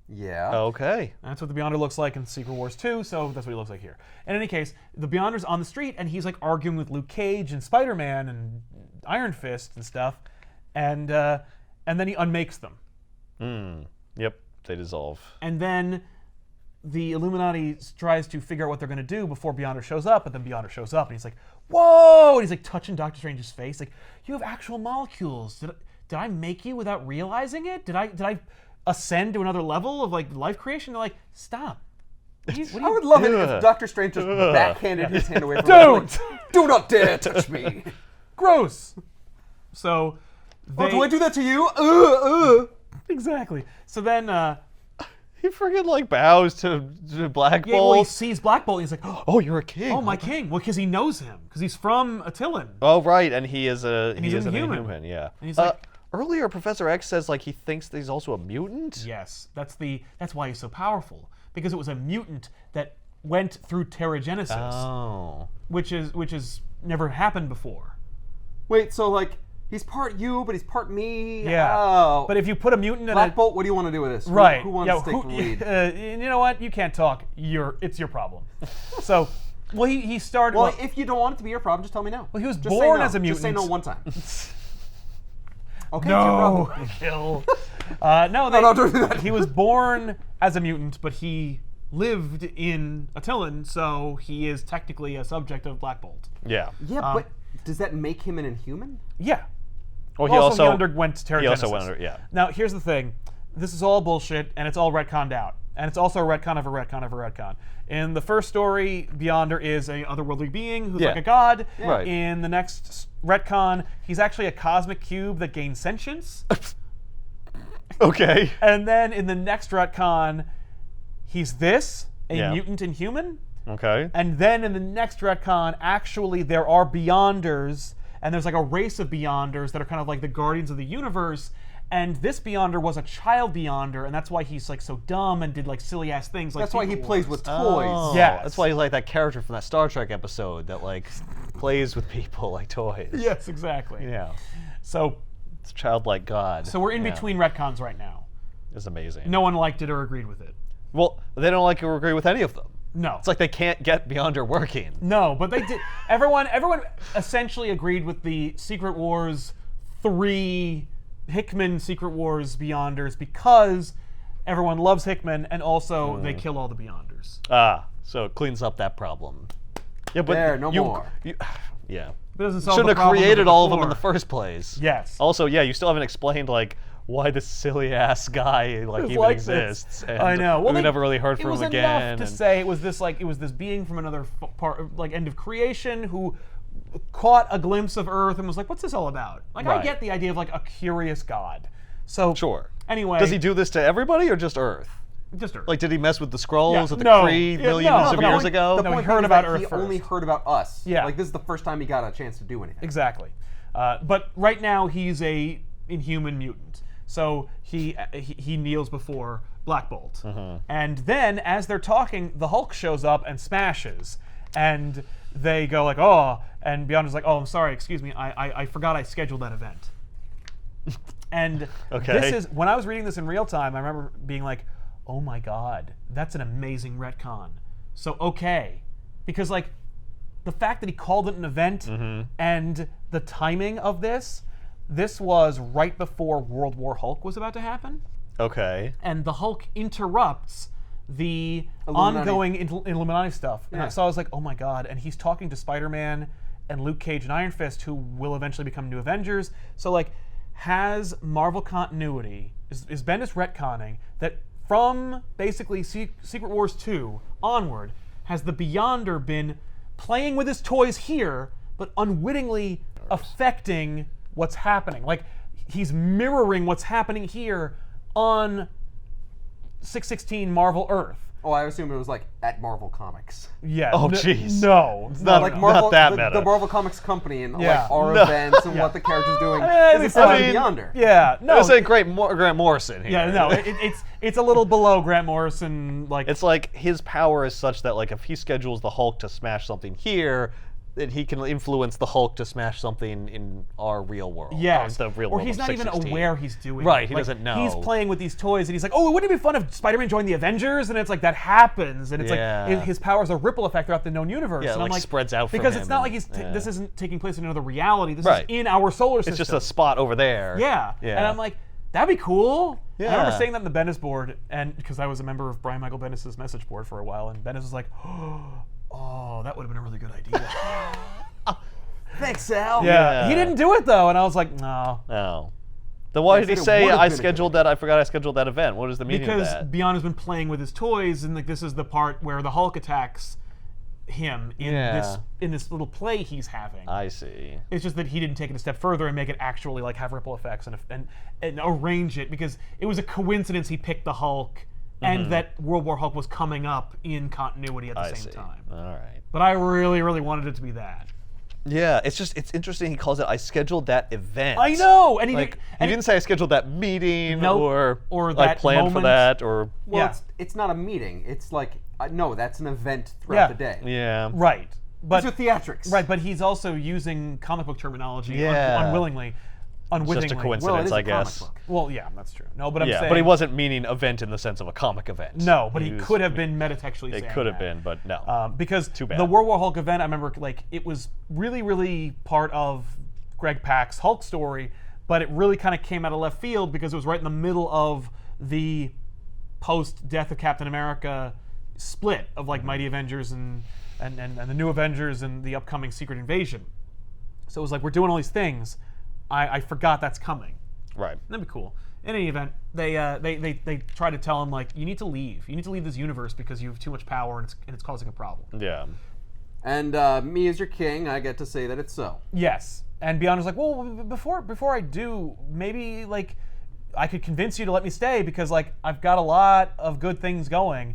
Yeah. Okay. That's what the Beyonder looks like in Secret Wars 2, so that's what he looks like here. In any case, the Beyonder's on the street, and he's like arguing with Luke Cage and Spider-Man and Iron Fist and stuff, and then he unmakes them. Yep. They dissolve. And then the Illuminati tries to figure out what they're going to do before Beyonder shows up, but then Beyonder shows up, and he's like, whoa! And he's like touching Doctor Strange's face, like, you have actual molecules. Did I make you without realizing it? Did I ascend to another level of like life creation? They're like, stop. I would love it if Doctor Strange just backhanded his hand away from Don't! him. Like, do not dare touch me. Gross. So Oh, do I do that to you? Exactly. So then He freaking like bows to Black Yeah, well, he Bolt. sees Black Bolt and he's like, Oh, you're a king. oh, my king. Well, because he knows him. Because he's from Attilan. Oh, right, and he is an Inhuman. Inhuman, yeah. And he's like- earlier, Professor X says like he thinks that he's also a mutant. Yes, that's why he's so powerful. Because it was a mutant that went through Terrigenesis, Oh. which is never happened before. Wait, so like he's part you, but he's part me. Yeah. Oh. But if you put a mutant in Black Bolt, what do you want to do with this? right, Who wants to take the lead? you know what? You can't talk. It's your problem. So, well, he started. Well, if you don't want it to be your problem, just tell me no. Well, he was Just say born no. as a Just say mutant. no one time. Okay, it's your no, problem. kill. No, don't do that. He was born as a mutant, but he lived in Attilan, so he is technically a subject of Black Bolt. Yeah. Yeah, but does that make him an Inhuman? Yeah. Well, He underwent Terrigenesis. He also went under. Yeah. Now, here's the thing. This is all bullshit, and it's all retconned out. And it's also a retcon of a retcon of a retcon. In the first story, Beyonder is a otherworldly being who's Yeah. like a god. Right. In the next retcon, he's actually a cosmic cube that gains sentience. Okay. And then in the next retcon, he's this, a Yeah. mutant Inhuman. Okay. And then in the next retcon, actually there are Beyonders, and there's like a race of Beyonders that are kind of like the guardians of the universe. And this Beyonder was a child Beyonder, and that's why he's like so dumb and did like silly ass things. Like That's why he Secret plays Wars. with toys. Oh, Yes. That's why he's like that character from that Star Trek episode that like plays with people like toys. Yes, exactly. Yeah. So, It's childlike God. so we're in Yeah. between retcons right now. It's amazing. No one liked it or agreed with it. Well, they don't like or agree with any of them. No. It's like they can't get Beyonder working. No, but they did. Everyone essentially agreed with the Secret Wars 3 Hickman Secret Wars Beyonders because everyone loves Hickman, and also they kill all the Beyonders. So it cleans up that problem. Yeah, but There, no more. Yeah. It doesn't solve Shouldn't the have problem created all of them in before. the first place. Yes. Also, yeah, you still haven't explained like why this silly ass guy like It's even like exists. this. And I know. Well, we they- never really heard from it was him enough again. to and- say it was this being from another part, like end of creation, who caught a glimpse of Earth and was like, "What's this all about?" Like, I Right. get the idea of like a curious god. So Sure. Anyway, Does he do this to everybody or just Earth? just Earth? Like, did he mess with the Skrulls Yeah, at the no. Kree Yeah, millions no, of no, years the ago? No, he point heard being about that Earth he first. only heard about us. Yeah. Like this is the first time he got a chance to do anything. Exactly. But right now he's a Inhuman mutant. So he kneels before Black Bolt. And then as they're talking, the Hulk shows up and smashes. And they go like, "Oh," and Beyonder's like, "Oh, I'm sorry, excuse me, I forgot I scheduled that event." And Okay. this is, when I was reading this in real time, I remember being like, "Oh my god, that's an amazing retcon." So okay. Because like the fact that he called it an event and the timing of this was right before World War Hulk was about to happen. Okay. And the Hulk interrupts the Illuminati. ongoing Illuminati stuff. And Yeah. so I was like, oh my god. And he's talking to Spider-Man and Luke Cage and Iron Fist, who will eventually become New Avengers. So like, has Marvel continuity, is Bendis retconning that from basically Secret Wars 2 onward, has the Beyonder been playing with his toys here, but unwittingly affecting what's happening? Like, he's mirroring what's happening here on 616 Marvel Earth. Oh, I assume it was like at Marvel Comics. Yeah. Oh, jeez. No. not- Like no. Marvel, that the meta. Marvel Comics company and Yeah. like our No. events and what the character's doing. I It's not mean, Beyonder. Yeah. I No. was saying Grant Morrison here. Yeah. No. It's a little below Grant Morrison. Like, It's like his power is such that like if he schedules the Hulk to smash something here, then he can influence the Hulk to smash something in our real world. yes. The real Or world he's of not even 616. aware he's doing Right, it. he Like, doesn't know. He's playing with these toys, and he's like, "Oh, wouldn't it be fun if Spider-Man joined the Avengers?" And it's like that happens, and it's Yeah. like his powers a ripple effect throughout the known universe. Yeah, and I'm like, like, spreads out from because him it's not like and- he's yeah. this isn't taking place in another reality. This Right. is in our solar system. It's just a spot over there. Yeah. Yeah. And I'm like, that'd be cool. And I remember Yeah. saying that in the Bendis board, and because I was a member of Brian Michael Bendis' message board for a while, and Bendis was like, "Oh, that would have been a really good idea." Thanks, Sal. Yeah. He didn't do it though, and I was like, "No." Oh. Then why did he said it say would've I been a good scheduled that? I forgot I scheduled that event. What is the meaning Because of that? Beyond has been playing with his toys, and like this is the part where the Hulk attacks him in Yeah. this little play he's having. I see. It's just that he didn't take it a step further and make it actually like have ripple effects and arrange it, because it was a coincidence he picked the Hulk and that World War Hulk was coming up in continuity at the same time. All right. But I really, really wanted it to be that. Yeah, it's interesting. He calls it. I scheduled that event. I know, and he Like, and he didn't say I scheduled that meeting Nope. or that I planned for moment. that or Well, Yeah. it's not a meeting. It's like no, that's an event throughout the day. yeah. right, but These are theatrics. right, but he's also using comic book terminology Yeah. unwittingly. Just a coincidence, Well, it is I a comic guess. book. Well, yeah, that's true. No, but I'm Yeah, saying. but he wasn't meaning event in the sense of a comic event. No, but he was- could have been metatextually saying It could have that. been, but no. Because Too bad. the World War Hulk event, I remember, like, it was really, really part of Greg Pak's Hulk story, but it really kind of came out of left field because it was right in the middle of the post-Death of Captain America split of, like, Mighty Avengers and the New Avengers and the upcoming Secret Invasion. So it was like, we're doing all these things. I forgot that's coming. Right. That'd be cool. In any event, they try to tell him, like, you need to leave. You need to leave this universe because you have too much power and it's causing a problem. Yeah. And me as your king, I get to say that it's so. Yes. And Beyonder's like, well, before I do, maybe, like, I could convince you to let me stay because, like, I've got a lot of good things going.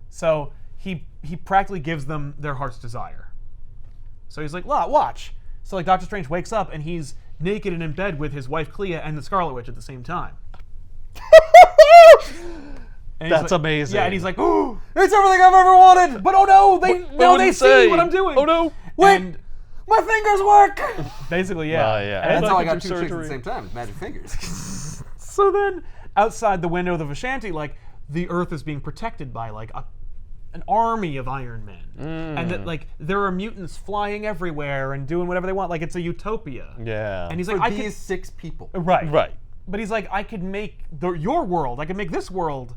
So he practically gives them their heart's desire. So he's like, watch. So, like, Doctor Strange wakes up and he's naked and in bed with his wife Clea and the Scarlet Witch at the same time. And he's That's like- amazing. Yeah, and he's like, "Ooh, It's everything I've ever wanted. but oh no, they wouldn't see say. what I'm doing. Oh no. Wait, And my fingers work. basically, yeah. Yeah. And That's how I like got your two chicks at the surgery. same time. Magic fingers. so then, outside the window of the Vishanti, like, the Earth is being protected by, like, an army of Iron Men, and that, like, there are mutants flying everywhere and doing whatever they want. Like, it's a utopia. Yeah. And he's For like, these 6 people. right, right. But he's like, I could make your world. I could make this world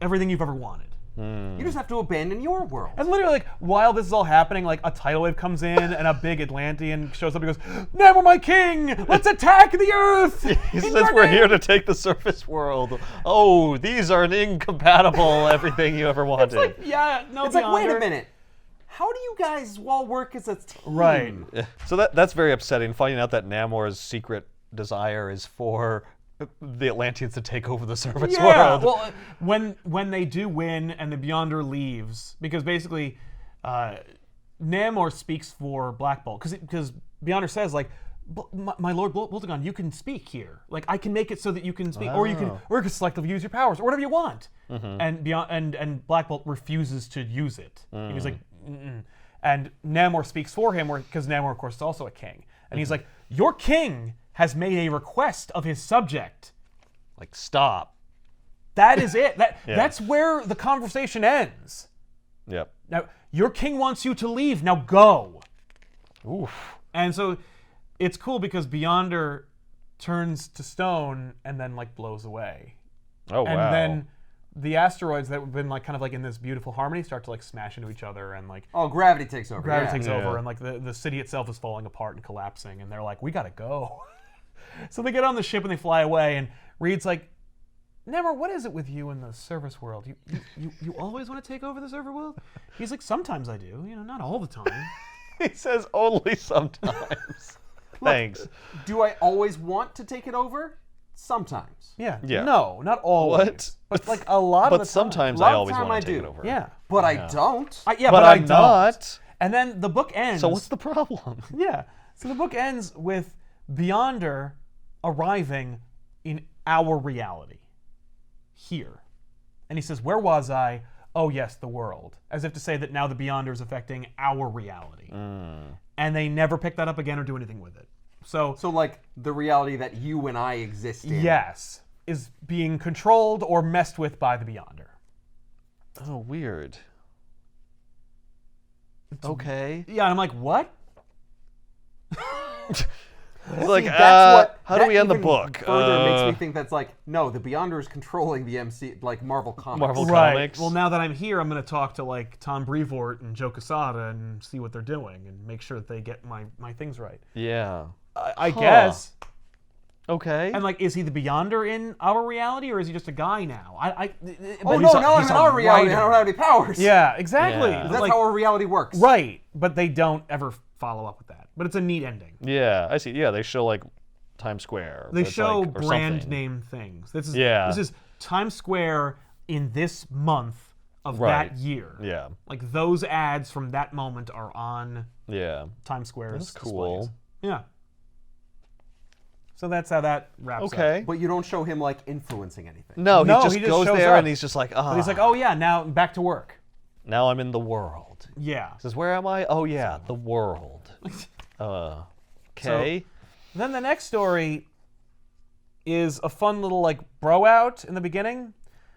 everything you've ever wanted. You just have to abandon your world. And literally, like, while this is all happening, like, a tidal wave comes in and a big Atlantean shows up and goes, "Never, my king! Let's attack the Earth!" He says we're here to take the surface world. Oh, these are incompatible everything you ever wanted. It's like, yeah, no, It's like, wait a Beyonder. minute. How do you guys all work as a team? Right. Yeah. So that's very upsetting, finding out that Namor's secret desire is for the Atlanteans to take over the surface Yeah. world. Well, when they do win and the Beyonder leaves, because basically, Namor speaks for Black Bolt, because Beyonder says, like, my Lord Boltagon, you can speak here. Like, I can make it so that you can speak, or you can selectively use your powers, or whatever you want. And and Black Bolt refuses to use it. And he's like, mm-mm. And Namor speaks for him, because Namor, of course, is also a king. And he's like, your king has made a request of his subject. Like, stop. That is it. That's where the conversation ends. Yep. Now, your king wants you to leave. Now go. Oof. And so it's cool because Beyonder turns to stone and then, like, blows away. Oh, And wow. then the asteroids that have been, like, kind of like in this beautiful harmony start to, like, smash into each other, and, like, Oh, gravity takes over. gravity yeah. takes Yeah. over, and, like, the city itself is falling apart and collapsing, and they're like, we gotta go. So they get on the ship and they fly away, and Reed's like, Namor, what is it with you in the service world? You always want to take over the server world? He's like, sometimes I do, not all the time. He says only sometimes. Thanks. Do I always want to take it over? Sometimes. Yeah. Yeah. No, not always. What? But, like, a lot of But the time. sometimes Lot I of always time want I to take do. it over. Yeah. But I don't. Yeah, But I I'm don't. not. And then the book ends. So what's the problem? Yeah. So the book ends with Beyonder arriving in our reality. Here. And he says, where was I? Oh, yes, the world. As if to say that now the Beyonder is affecting our reality. And they never pick that up again or do anything with it. So, So, like, the reality that you and I exist in. yes, is being controlled or messed with by the Beyonder. Oh, weird. Okay. Yeah, and I'm like, what? Like, See, that's what, how do that we end the even book? Further makes me think that's like, no, the Beyonder is controlling the MC, like Marvel Comics. Marvel Right. Comics. Well, now that I'm here, I'm going to talk to, like, Tom Brevoort and Joe Quesada and see what they're doing and make sure that they get my things right. Yeah. I guess. Okay. And, like, is he the Beyonder in our reality, or is he just a guy now? Oh, but no, he's a- no, he's in a our reality, I writer. don't have any powers. Yeah, exactly. Yeah. But, That's like, how our reality works. right, but they don't ever follow up with that. But it's a neat ending. Yeah, I see. Yeah, they show like Times Square. They It's show like, or brand something. name things. This is Yeah. This is Times Square in this month of Right. that year. Yeah. Like those ads from that moment are on Yeah. Times Square's That's cool. displays. Yeah. So that's how that wraps up. Okay. But you don't show him like influencing anything. No, No, he just he just goes shows there up. and he's just like, But he's like, oh yeah, now back to work. now I'm in the world. Yeah. He says, where am I? Oh yeah, the world. Okay. Then the next story is a fun little like bro out in the beginning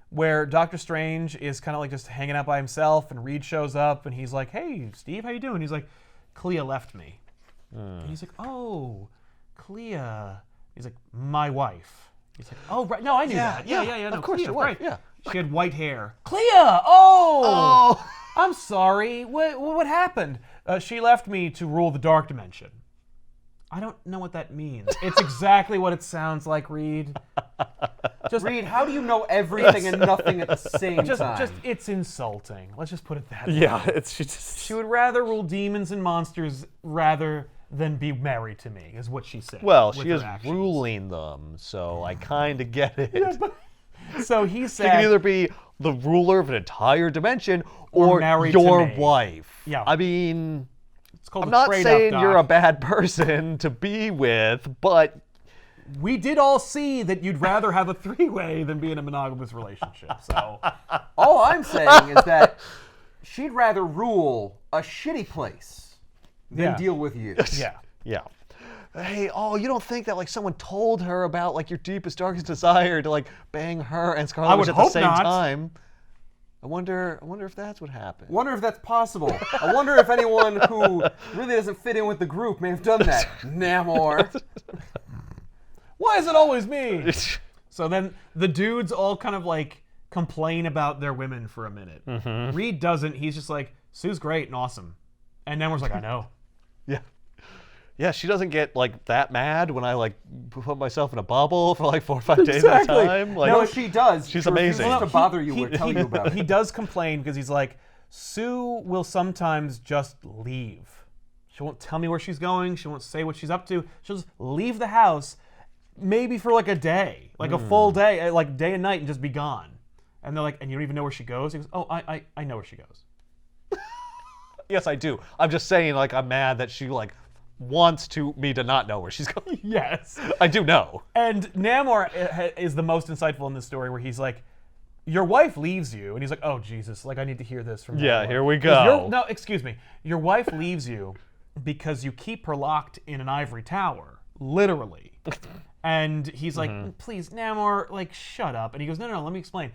where Doctor Strange is kind of like just hanging out by himself and Reed shows up and he's like, hey, Steve, how you doing? He's like, Clea left me. And he's like, oh, Clea. He's like, my wife. He's like, oh, right. No, I knew that. Yeah. No, of course Clea, your wife, right. yeah. She had white hair. Clea! Oh! Oh. I'm sorry. What happened? She left me to rule the dark dimension. I don't know what that means. It's exactly what it sounds like, Reed. Reed, how do you know everything and nothing at the same time? It's insulting. Let's just put it that way. Yeah, it's just. She would rather rule demons and monsters rather than be married to me, is what she said. Well, with she her is actions. ruling them, so I kind of get it. So he She said, can either be the ruler of an entire dimension or married to your me. wife. Yeah. I mean, it's called I'm a not trade-up, saying Doc. you're a bad person to be with, but We did all see that you'd rather have a three-way than be in a monogamous relationship. So All I'm saying is that she'd rather rule a shitty place than Yeah. deal with you. yeah. yeah. Hey, you don't think that like someone told her about like your deepest, darkest desire to like bang her and Scarlet I Witch would at the hope same not. time? I wonder if that's what happened. Wonder if that's possible. I wonder if anyone who really doesn't fit in with the group may have done that. Namor. Why is it always me? So then the dudes all kind of like complain about their women for a minute. Reed doesn't. He's just like, Sue's great and awesome. And Namor's like, I know. Yeah. Yeah, she doesn't get like that mad when I like put myself in a bubble for like 4 or 5 days at a Exactly. time. Like, No, she does. She's She refuses amazing. to bother you or tell you about He it. does complain because he's like, Sue will sometimes just leave. She won't tell me where she's going. She won't say what she's up to. She'll just leave the house, maybe for like a day, like a full day, like day and night, and just be gone. And they're like, and you don't even know where she goes? He goes, oh, I know where she goes. yes, I do. I'm just saying, like, I'm mad that she like wants me to not know where she's going. Yes. I do know. And Namor is the most insightful in this story, where he's like, your wife leaves you. And he's like, oh, Jesus, like, I need to hear this from Yeah, Namor. here we 'Cause go. No, excuse me. Your wife leaves you because you keep her locked in an ivory tower, literally. And he's like, please, Namor, like, shut up. And he goes, no, let me explain.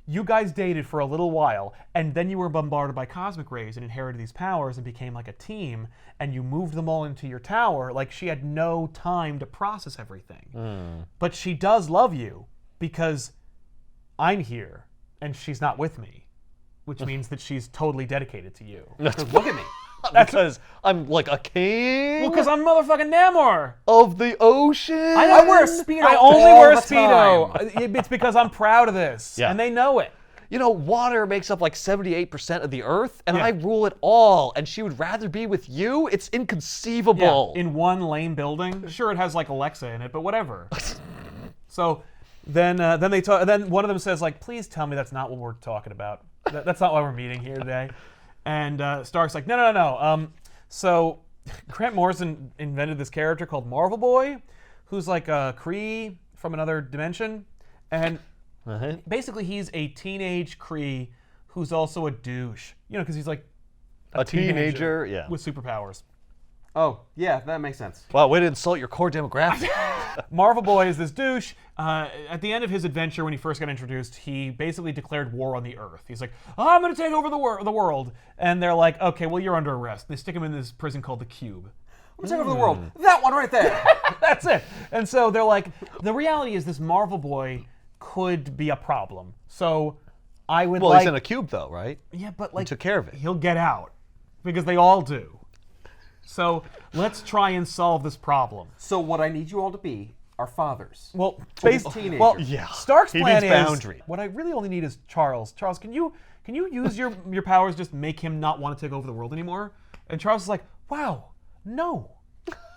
You guys dated for a little while, and then you were bombarded by cosmic rays and inherited these powers and became like a team, and you moved them all into your tower. Like, she had no time to process everything. But she does love you because I'm here and she's not with me, which means that she's totally dedicated to you. Because look at me. Because I'm like a king Well, because I'm motherfucking Namor. of the ocean. I wear a Speedo I only all wear a the Speedo. time. It's because I'm proud of this. Yeah. And they know it. You know, water makes up like 78% of the earth, and Yeah. I rule it all, and she would rather be with you? It's inconceivable. In one lame building. Sure, it has like Alexa in it, but whatever. So then they talk. Then one of them says like, "Please tell me that's not what we're talking about. That's not why we're meeting here today." And Stark's like, "No. So Grant Morrison invented this character called Marvel Boy, who's like a Kree from another dimension, and basically he's a teenage Kree who's also a douche. You know, because he's like A teenager, yeah. with superpowers." Oh, yeah, that makes sense. Wow, way to insult your core demographic. Marvel Boy is this douche. At the end of his adventure, when he first got introduced, he basically declared war on the Earth. He's like, oh, I'm going to take over the world. And they're like, okay, well, you're under arrest. They stick him in this prison called the Cube. I'm taking over the world. That one right there. That's it. And so they're like, the reality is this Marvel Boy could be a problem. So I would Well, like... he's in a cube, though, right? Yeah, but like... took care of it. He'll get out. Because they all do. So let's try and solve this problem. So what I need you all to be are fathers. Well, He's a teenager. well, Yeah. Stark's He plan needs is boundary. what I really only need is Charles. Charles, can you use your powers just make him not want to take over the world anymore? And Charles is like, wow, no.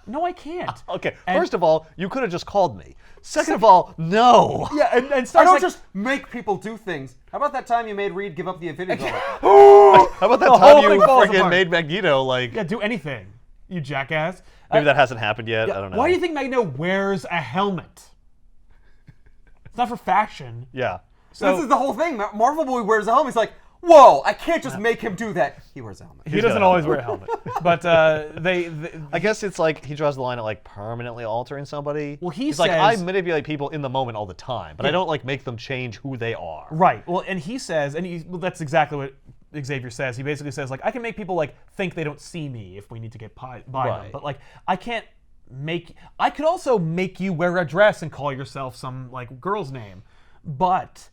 No, I can't. Okay, And- first of all, you could have just called me. Second of all, no. Yeah, and I Stark's don't like, just make people do things. How about that time you made Reed give up the Infinity Gauntlet? How about that The time whole you thing falls freaking apart. made Magneto like? yeah, do anything, you jackass. Maybe that hasn't happened yet. Yeah, I don't know. Why do you think Magneto wears a helmet? It's not for fashion. Yeah. So This is the whole thing. Marvel Boy wears a helmet. He's like, whoa, I can't just make him do that. He wears a helmet. he doesn't got a always wear a helmet. But they I guess it's like he draws the line at like permanently altering somebody. Well, he He's like, I says- manipulate people in the moment all the time, but I don't like make them change who they are. right. Well, and he says, well, that's exactly what Xavier says. He basically says, like, I can make people like think they don't see me if we need to get by them, Right. but like I can't make. I could also make you wear a dress and call yourself some like girl's name, but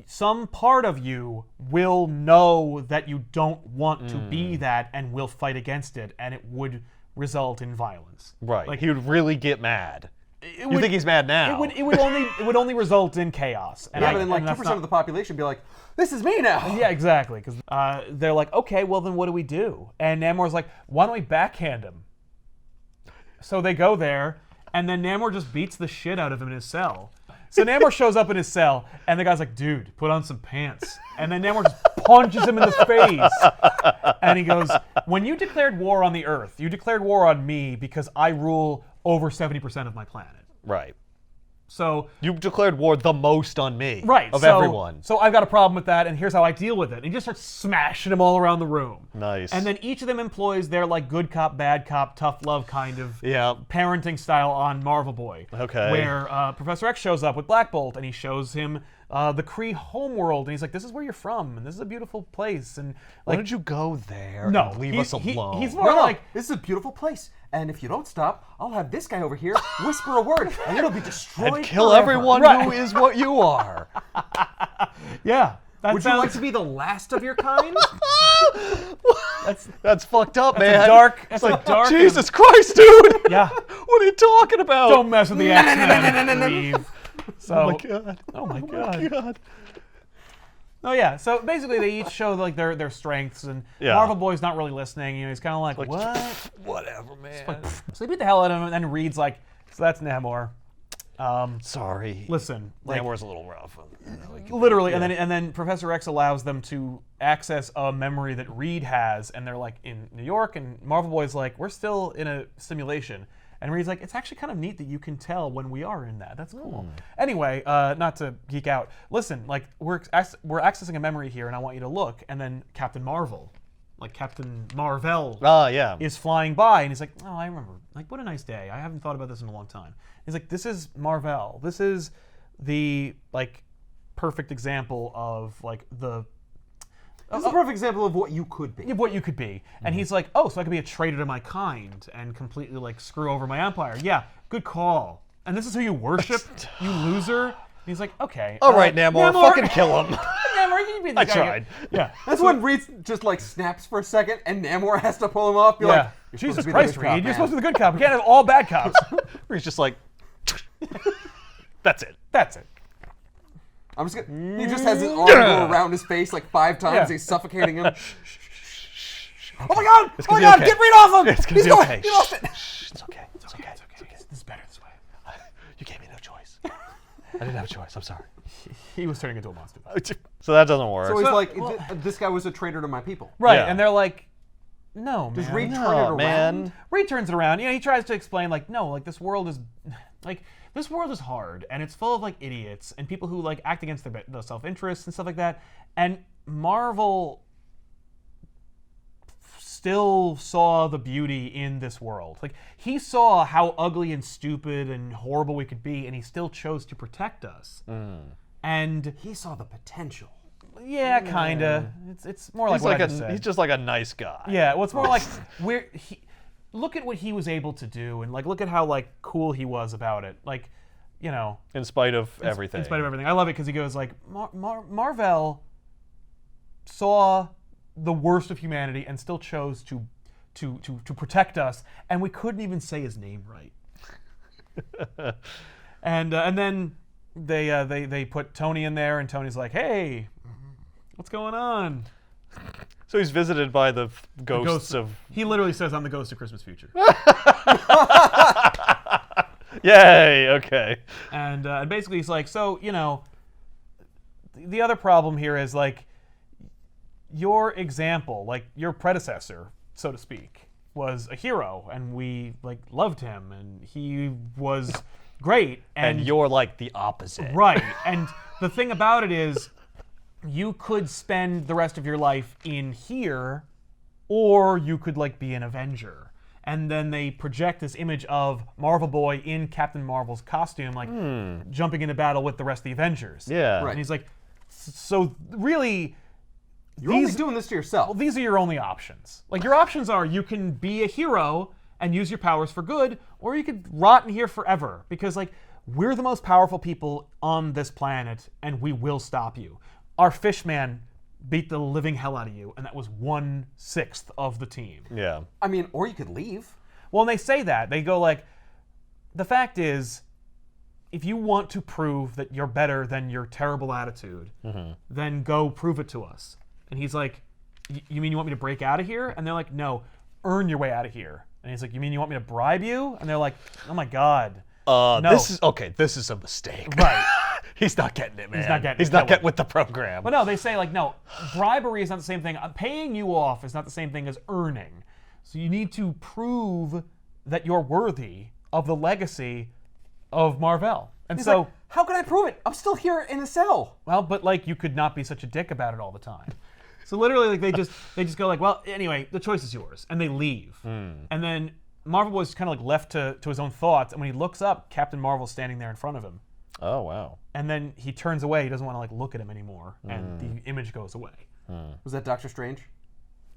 some part of you will know that you don't want to be that and will fight against it, and it would result in violence. Right. Like He would really get mad. it You would- think he's mad now? It would only result in chaos. And Yeah, I- but then like and that's 2% not- of the population be like, this is me now. Yeah, exactly. Because they're like, okay, well then what do we do? And Namor's like, why don't we backhand him? So they go there, and then Namor just beats the shit out of him in his cell. So Namor shows up in his cell, and the guy's like, dude, put on some pants. And then Namor just punches him in the face. And he goes, when you declared war on the Earth, you declared war on me because I rule over 70% of my planet. Right. So You declared war the most on me. right, Of so, everyone. So I've got a problem with that, and here's how I deal with it. And he just starts smashing them all around the room. Nice. And then each of them employs their like good cop, bad cop, tough love kind of Yeah. parenting style on Marvel Boy. Okay. Where Professor X shows up with Black Bolt, and he shows him the Kree homeworld, and he's like, "This is where you're from, and this is a beautiful place." And Why like, don't you go there no, and leave he- us he- alone? he's more No, like, this is a beautiful place. And if you don't stop, I'll have this guy over here whisper a word, and it'll be destroyed and kill forever. everyone Right. who is what you are. yeah. That Would sounds you like to be the last of your kind? That's fucked up, that's man. a dark. That's like dark. and- Jesus Christ, dude. Yeah. What are you talking about? Don't mess with the X-Men. Leave. So, Oh my god. oh my Oh god. god. Oh yeah, so basically they each show like their strengths, and Yeah. Marvel Boy's not really listening. You know, he's kind of like, what? Whatever, man. So they beat the hell out of him, and then Reed's like, so that's Namor. Sorry. Listen, like, Namor's a little rough. literally, and then Professor X allows them to access a memory that Reed has, and they're like in New York, and Marvel Boy's like, we're still in a simulation. And Reed's like, it's actually kind of neat that you can tell when we are in that. That's cool. Anyway, not to geek out. Listen, like we're accessing a memory here, and I want you to look. And then Captain Marvel, like Captain Marvel, Yeah. is flying by, and he's like, oh, I remember. Like, what a nice day. I haven't thought about this in a long time. He's like, this is Marvel. This is the like perfect example of like the This is a perfect example of what you could be. what you could be. And he's like, oh, so I could be a traitor to my kind and completely like screw over my empire. Yeah, good call. And this is who you worship, you loser. And he's like, okay. All right, Namor, fucking kill him. Namor, you can be the I guy. tried. Yeah. That's when Reed just like snaps for a second, and Namor has to pull him off. Be Yeah. like, "You're supposed Jesus to be the Christ, good Reed, cop, you're man." supposed to be the good cop. We can't have all bad cops. He's just like, that's it. That's it. I'm just gonna. He just has his arm go around his face like 5 times. Yeah. He's suffocating him. Oh my god! It's Oh my gonna god! be okay. Get Reed off him! It's gonna He's be going. okay. He lost it. Shh, it's okay. It's okay. It's okay. This is better this way. You gave me no choice. I didn't have a choice. I'm sorry. He was turning into a monster. So that doesn't work. So he's like, well- this guy was a traitor to my people. Right, Yeah. and they're like, no, Does man. Reed turn it No, around? man. Reed turns it around. You know, he tries to explain, like, no, like this world is, like, this world is hard, and it's full of like idiots and people who like act against their self-interest and stuff like that. And Marvel still saw the beauty in this world. Like he saw how ugly and stupid and horrible we could be, and he still chose to protect us. And He saw the potential. yeah, kinda. It's more like He's what like I just said. he's just like a nice guy. Yeah, well, it's more like look at what he was able to do, and like look at how like cool he was about it. Like, you know, In spite of everything. in spite of everything. I love it because he goes like, Marvel saw the worst of humanity and still chose to protect us, and we couldn't even say his name right. and then they put Tony in there, and Tony's like, hey, what's going on? So he's visited by the ghosts of. He literally says, "I'm the ghost of Christmas future." Yay! Okay. And basically he's like, so, the other problem here is, like, your example, like, your predecessor, so to speak, was a hero, and we, like, loved him, and he was great. And you're, like, the opposite. Right. And the thing about it is, you could spend the rest of your life in here, or you could, like, be an Avenger. And then they project this image of Marvel Boy in Captain Marvel's costume, like, jumping into battle with the rest of the Avengers. Yeah. Right. And he's like, so really, You're only doing this to yourself. these are your only options. Like, your options are you can be a hero and use your powers for good, or you could rot in here forever. Because, like, we're the most powerful people on this planet, and we will stop you. Our Fishman beat the living hell out of you, and that was 1/6 of the team. Yeah. I mean, or you could leave. Well, and they say that. They go like, the fact is, if you want to prove that you're better than your terrible attitude, then go prove it to us. And he's like, you mean you want me to break out of here? And they're like, no, earn your way out of here. And he's like, you mean you want me to bribe you? And they're like, oh my God. No. This is a mistake. Right. He's not getting it, man. He's not getting with the program. But no, they say, like, no, bribery is not the same thing. Paying you off is not the same thing as earning. So you need to prove that you're worthy of the legacy of Marvel. And He's so, like, how can I prove it? I'm still here in a cell. well, but, like, you could not be such a dick about it all the time. So literally, like, they just go like, well, anyway, the choice is yours, and they leave. And then Marvel was kind of like left to his own thoughts, and when he looks up, Captain Marvel's standing there in front of him. Oh, wow. And then he turns away. He doesn't want to, like, look at him anymore, and the image goes away. Was that Doctor Strange?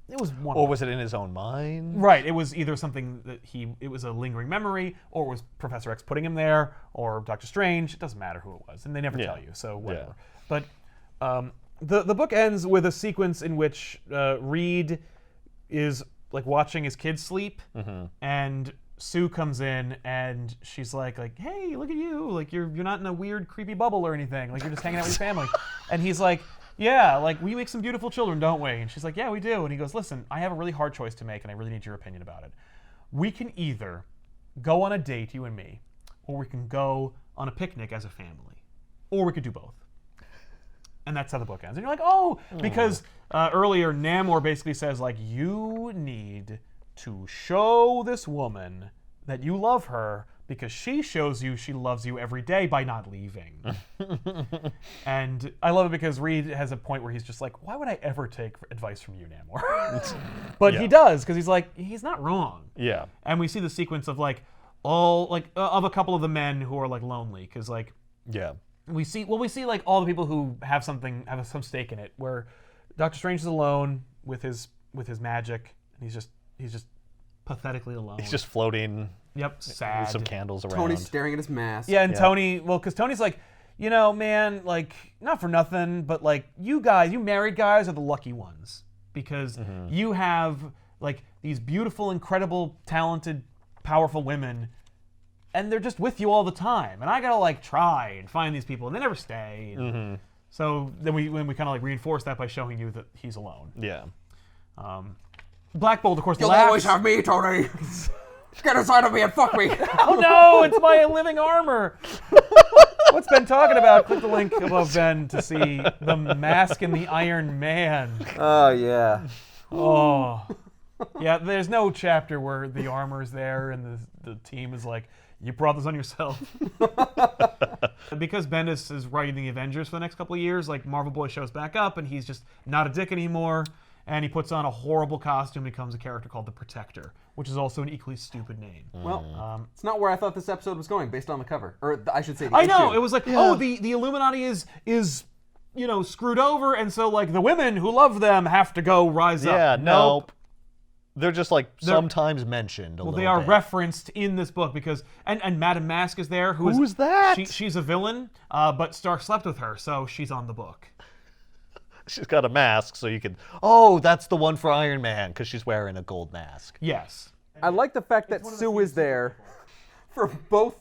It was one. Or was it in his own mind? Right. It was either something that it was a lingering memory, or it was Professor X putting him there, or Doctor Strange. It doesn't matter who it was, and they never tell you, so whatever. Yeah. But the book ends with a sequence in which Reed is, like, watching his kids sleep, and Sue comes in and she's like, hey, look at you, like, you're not in a weird creepy bubble or anything, like, you're just hanging out with your family. And he's like, yeah, like, we make some beautiful children, don't we? And she's like, yeah, we do. And he goes, listen, I have a really hard choice to make, and I really need your opinion about it. We can either go on a date, you and me, or we can go on a picnic as a family, or we could do both. And that's how the book ends. And you're like, oh, because earlier Namor basically says, like, you need to show this woman that you love her, because she shows you she loves you every day by not leaving. And I love it because Reed has a point where he's just like, why would I ever take advice from you, Namor? But he does, because he's like, he's not wrong. Yeah. And we see the sequence of, like, all, like, of a couple of the men who are, like, lonely, because, like, Yeah. we see like all the people who have some stake in it, where Doctor Strange is alone with his magic, and he's just pathetically alone. He's just floating Yep, sad. with some candles around. Tony's staring at his mask. Yeah, and Tony, well, because Tony's like, man, like, not for nothing, but, like, you married guys are the lucky ones, because you have, like, these beautiful, incredible, talented, powerful women, and they're just with you all the time, and I gotta, like, try and find these people, and they never stay. So then we kind of, like, reinforce that by showing you that he's alone. Yeah. Black Bolt, of course, You'll laughs. always have me, Tony. Get inside of me and fuck me. Oh no, it's my living armor. What's Ben talking about? Click the link above Ben to see the mask and the Iron Man. Oh, yeah. Oh. Yeah, there's no chapter where the armor's there and the team is like, you brought this on yourself. Because Bendis is writing the Avengers for the next couple of years, like, Marvel Boy shows back up and he's just not a dick anymore. And he puts on a horrible costume and becomes a character called the Protector, which is also an equally stupid name. Well, it's not where I thought this episode was going based on the cover. Or I should say the I know, issue. it was like, oh, the Illuminati is screwed over, and so, like, the women who love them have to go rise up. Yeah, Nope. They're just, like, sometimes mentioned a little bit. They are referenced in this book because, and Madame Mask is there. Who's that? She's a villain, but Stark slept with her, so she's on the book. She's got a mask, so you can... Oh, that's the one for Iron Man, because she's wearing a gold mask. Yes. I like the fact that Sue is there for both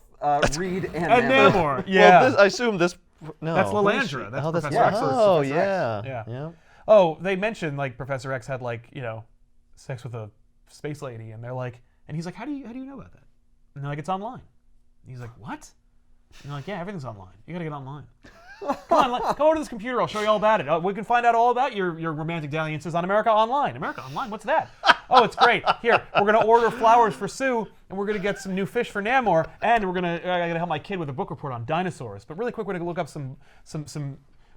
Reed and Namor. Yeah. Well, I assume this... No. That's Lilandra. That's Oh, Professor X's Oh, Professor yeah. X. Yeah. oh, they mentioned like Professor X had like, sex with a space lady, and they're like, and he's like, how do you know about that? And they're like, it's online. And he's like, what? And they're like, yeah, everything's online. You gotta get online. Come on, go over to this computer. I'll show you all about it. We can find out all about your romantic dalliances on America Online. America Online? What's that? Oh, it's great. Here, we're gonna order flowers for Sue, and we're gonna get some new fish for Namor, and I gotta help my kid with a book report on dinosaurs. But really quick, we're gonna look up some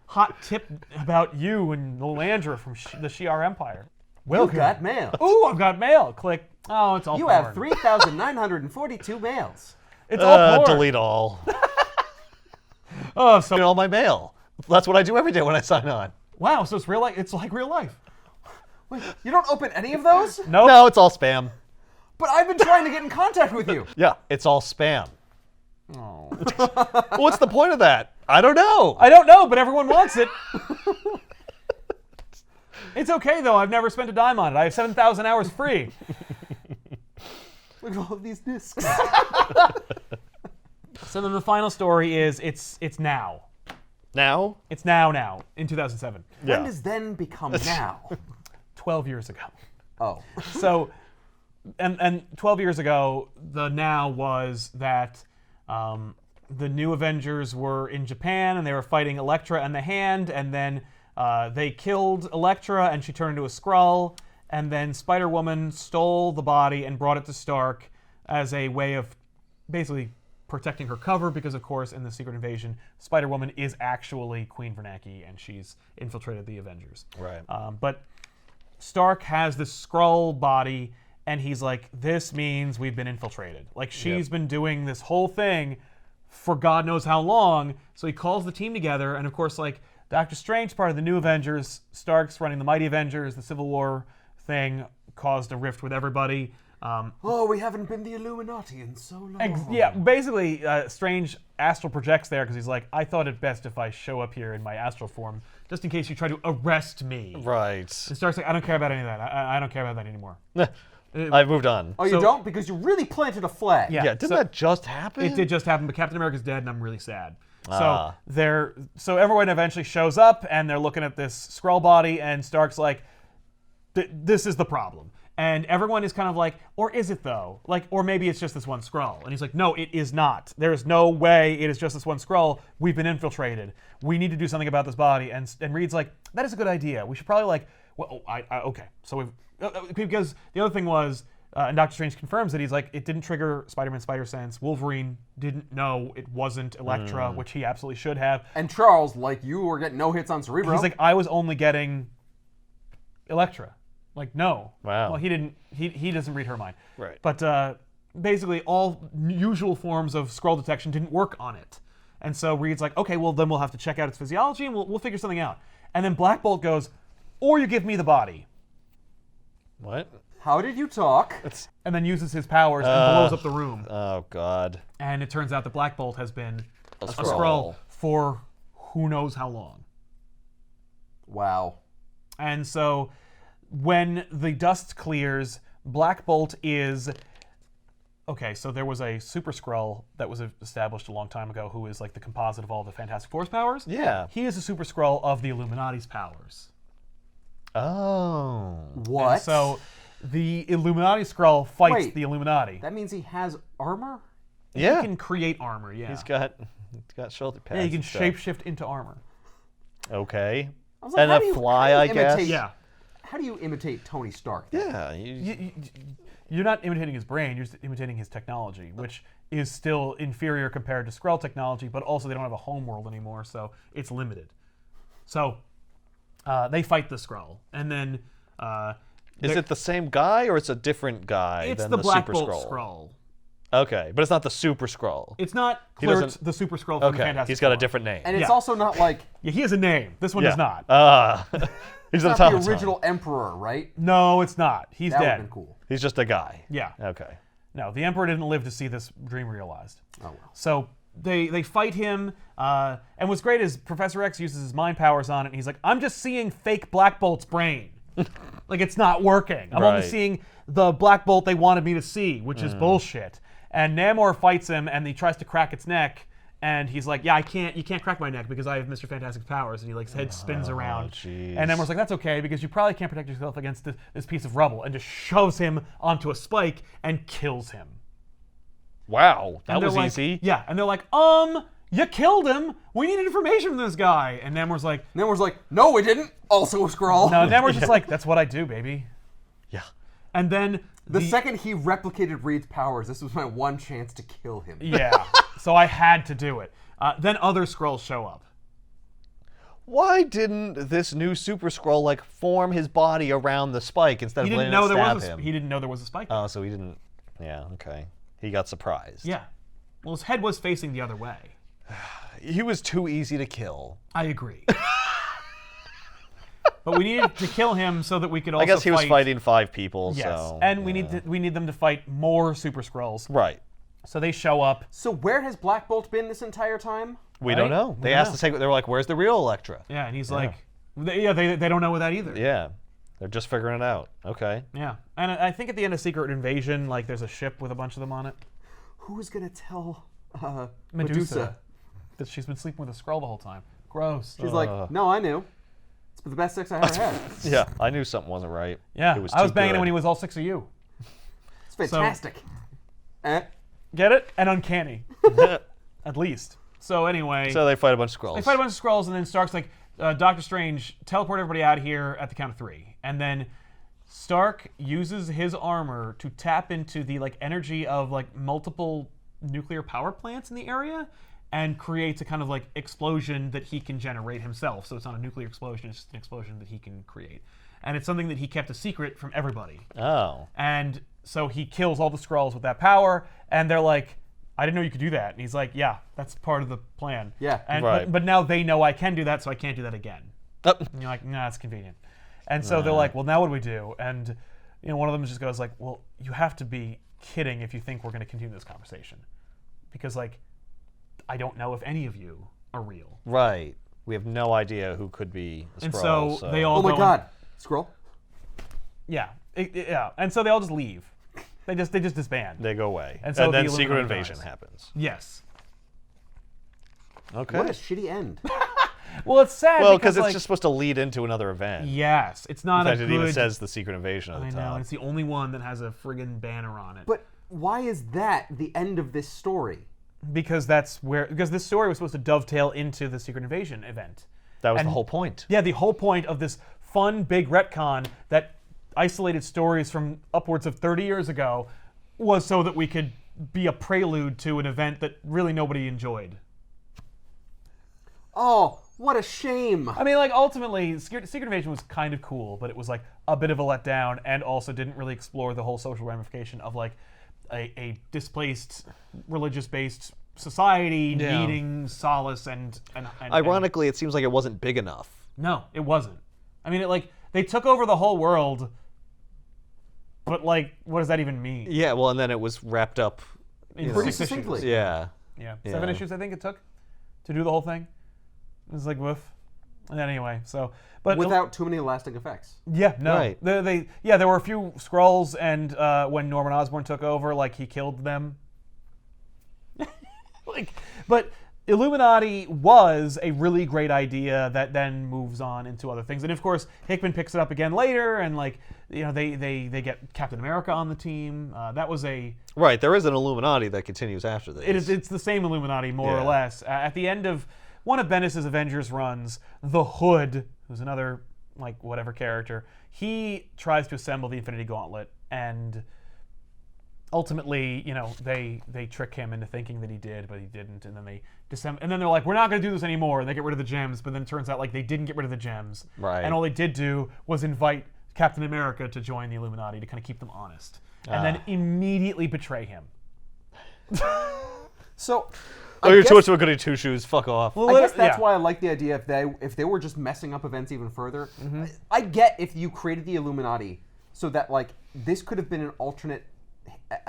hot tip about you and Lilandra from the Shi'ar Empire. You got mail. Ooh, I've got mail. Click. Oh, it's all You porn. have 3,942 mails. It's all porn. Delete all. Oh, so All my mail. That's what I do every day when I sign on. wow. So it's real life. It's like real life. Wait, you don't open any of those? Nope. No, it's all spam. But I've been trying to get in contact with you. Yeah, it's all spam. Oh. What's the point of that? I don't know. I don't know, but everyone wants it. It's okay though. I've never spent a dime on it. I have 7,000 hours free. Look at all of these discs. So then the final story is it's now. Now? It's now in 2007. Yeah. When does then become now? 12 years ago. Oh. So, and 12 years ago, the now was that the new Avengers were in Japan and they were fighting Elektra and the Hand, and then they killed Elektra and she turned into a Skrull, and then Spider-Woman stole the body and brought it to Stark as a way of basically protecting her cover, because of course in the Secret Invasion, Spider-Woman is actually Queen Vernaki and she's infiltrated the Avengers. Right. But Stark has this Skrull body, and he's like, this means we've been infiltrated. Like, she's been doing this whole thing for God knows how long. So he calls the team together, and of course, like, Doctor Strange, part of the new Avengers, Stark's running the Mighty Avengers, the Civil War thing caused a rift with everybody. Oh, we haven't been the Illuminati in so long. Yeah, basically, Strange astral projects there because he's like, I thought it best if I show up here in my astral form, just in case you try to arrest me. Right. And Stark's like, I don't care about any of that. I don't care about that anymore. I've moved on. Oh, you don't? Because you really planted a flag. Yeah. Yeah, didn't that just happen? It did just happen, but Captain America's dead, and I'm really sad. Ah. So everyone eventually shows up, and they're looking at this Skrull body, and Stark's like, this is the problem. And everyone is kind of like, or is it though? Like, or maybe it's just this one Skrull. And he's like, no, it is not. There is no way it is just this one Skrull. We've been infiltrated. We need to do something about this body. And Reed's like, that is a good idea. We should probably like, well, okay. So we've, because the other thing was, and Doctor Strange confirms that he's like, it didn't trigger Spider-Man Spider-Sense. Wolverine didn't know it wasn't Elektra, which he absolutely should have. And Charles, like you, were getting no hits on Cerebro. He's like, I was only getting Elektra. Like, no. Wow. Well, he didn't. He doesn't read her mind. Right. But basically, all usual forms of Skrull detection didn't work on it. And so Reed's like, okay, well then we'll have to check out its physiology and we'll figure something out. And then Black Bolt goes, or you give me the body. What? How did you talk? And then uses his powers and blows up the room. Oh, God. And it turns out that Black Bolt has been a Skrull. Skrull for who knows how long. Wow. And so when the dust clears, Black Bolt is... Okay, so there was a Super Skrull that was established a long time ago who is like the composite of all the Fantastic Four's powers. Yeah. He is a Super Skrull of the Illuminati's powers. Oh. What? And so the Illuminati Skrull fights Wait. the Illuminati. That means he has armor? Yeah. He can create armor, yeah. He's got shoulder pads. Yeah, he can and stuff. shapeshift into armor. Okay. I was like, And how a do you- fly, how I do you imitate- guess. Yeah. How do you imitate Tony Stark? Yeah. You're not imitating his brain, you're just imitating his technology, which is still inferior compared to Skrull technology, but also they don't have a home world anymore, so it's limited. So they fight the Skrull, and then... Is it the same guy or it's a different guy it's than the Black Super Bolt Skrull? Skrull. Okay, but it's not the Super Skrull. It's not He Clerks, doesn't- the Super Skrull from the Okay, Fantastic he's got a Four. different name. And it's Yeah. also not like Yeah, he has a name. This one does not. He's it's the not the original Emperor, right? No, it's not. He's That would dead. have been cool. He's just a guy. Yeah. Okay. No, the Emperor didn't live to see this dream realized. Oh well. So they fight him, and what's great is Professor X uses his mind powers on it, and he's like, I'm just seeing fake Black Bolt's brain. Like, it's not working. I'm only Right. seeing the Black Bolt they wanted me to see, which is bullshit. And Namor fights him, and he tries to crack its neck, And he's like, yeah, you can't crack my neck because I have Mr. Fantastic's powers. And he like his head spins around. jeez. And Namor's like, that's okay because you probably can't protect yourself against this piece of rubble, and just shoves him onto a spike and kills him. Wow, that And was they're easy. Yeah, and they're like, you killed him. We needed information from this guy. And Namor's like, no, we didn't. Also a Skrull. no, Namor's just like, that's what I do, baby. Yeah. And then The second he replicated Reed's powers, this was my one chance to kill him. yeah, so I had to do it. Then other Skrulls show up. Why didn't this new Super Skrull like form his body around the spike instead He of didn't letting know it there stab was him? he didn't know there was a spike. Oh, so he didn't. Yeah. Okay. He got surprised. Yeah. Well, his head was facing the other way. He was too easy to kill. I agree. But we needed to kill him so that we could also I guess he was fight. fighting 5 people. Yes, So and we need them to fight more Super Skrulls. right. So they show up. So where has Black Bolt been this entire time? We Right? don't know. We They don't asked know. to take. They were like, "Where's the real Elektra?" Yeah, and he's like, they don't know that either. Yeah. They're just figuring it out. Okay. Yeah, and I think at the end of Secret Invasion, like there's a ship with a bunch of them on it. Who's gonna tell Medusa. That she's been sleeping with a Skrull the whole time. Gross. She's like, no, I knew. It's the best sex I ever had. Yeah, I knew something wasn't right. Yeah, It was I was too banging good. him when he was all 6 of you. It's fantastic. Get it? And uncanny, at least. So anyway, So they fight a bunch of Skrulls. they fight a bunch of Skrulls, and then Stark's like, Doctor Strange, teleport everybody out of here at the count of 3. And then Stark uses his armor to tap into the like energy of like multiple nuclear power plants in the area, and creates a kind of like explosion that he can generate himself. So it's not a nuclear explosion; it's just an explosion that he can create. And it's something that he kept a secret from everybody. Oh. And so he kills all the Skrulls with that power, and they're like, I didn't know you could do that. And he's like, yeah, that's part of the plan. Yeah. And, Right. but now they know I can do that, so I can't do that again. And you're like, nah, it's convenient. And so they're like, well, now what do we do? And one of them just goes like, well, you have to be kidding if you think we're going to continue this conversation. Because, like, I don't know if any of you are real. Right. We have no idea who could be a And Skrull. so they all Oh my go God, Skrull. Yeah. Yeah. And so they all just leave. They just disband. They go away. And so then the Secret Illuminati Invasion dies. happens. Yes. Okay. What a shitty end. Well, it's sad Well, because because it's like, just supposed to lead into another event. Yes, it's not In fact, a it good. even says the Secret Invasion at I the know, top. and it's the only one that has a friggin' banner on it. But why is that the end of this story? Because this story was supposed to dovetail into the Secret Invasion event. That was and- the whole point. Yeah, the whole point of this fun big retcon that isolated stories from upwards of 30 years ago was so that we could be a prelude to an event that really nobody enjoyed. Oh, what a shame. I mean, like, ultimately, Secret Invasion was kind of cool, but it was, like, a bit of a letdown and also didn't really explore the whole social ramification of, like, a displaced, religious-based society needing solace and Ironically, it seems like it wasn't big enough. No, it wasn't. I mean, they took over the whole world, but, like, what does that even mean? Yeah, well, and then it was wrapped up. In Pretty 6 succinctly. issues. Yeah. Yeah, Yeah. 7 issues I think it took to do the whole thing. It was like, woof. And then anyway, so... But Without too many lasting effects. Yeah, no. Right. There were a few Skrulls, and when Norman Osborn took over, like, he killed them. But Illuminati was a really great idea that then moves on into other things. And of course, Hickman picks it up again later, and they get Captain America on the team. That was a... Right, there is an Illuminati that continues after this. It's the same Illuminati, more or Yeah. less. At the end of one of Bendis' Avengers runs, the Hood, who's another, like, whatever character, he tries to assemble the Infinity Gauntlet, and ultimately, they trick him into thinking that he did, but he didn't, and then and then they're like, we're not going to do this anymore, and they get rid of the gems, but then it turns out, like, they didn't get rid of the gems. Right. And all they did do was invite Captain America to join the Illuminati to kind of keep them honest, and then immediately betray him. So, Oh, you're too much of a goody two shoes. Fuck off. I guess that's why I like the idea if they were just messing up events even further. I get if you created the Illuminati so that, like, this could have been an alternate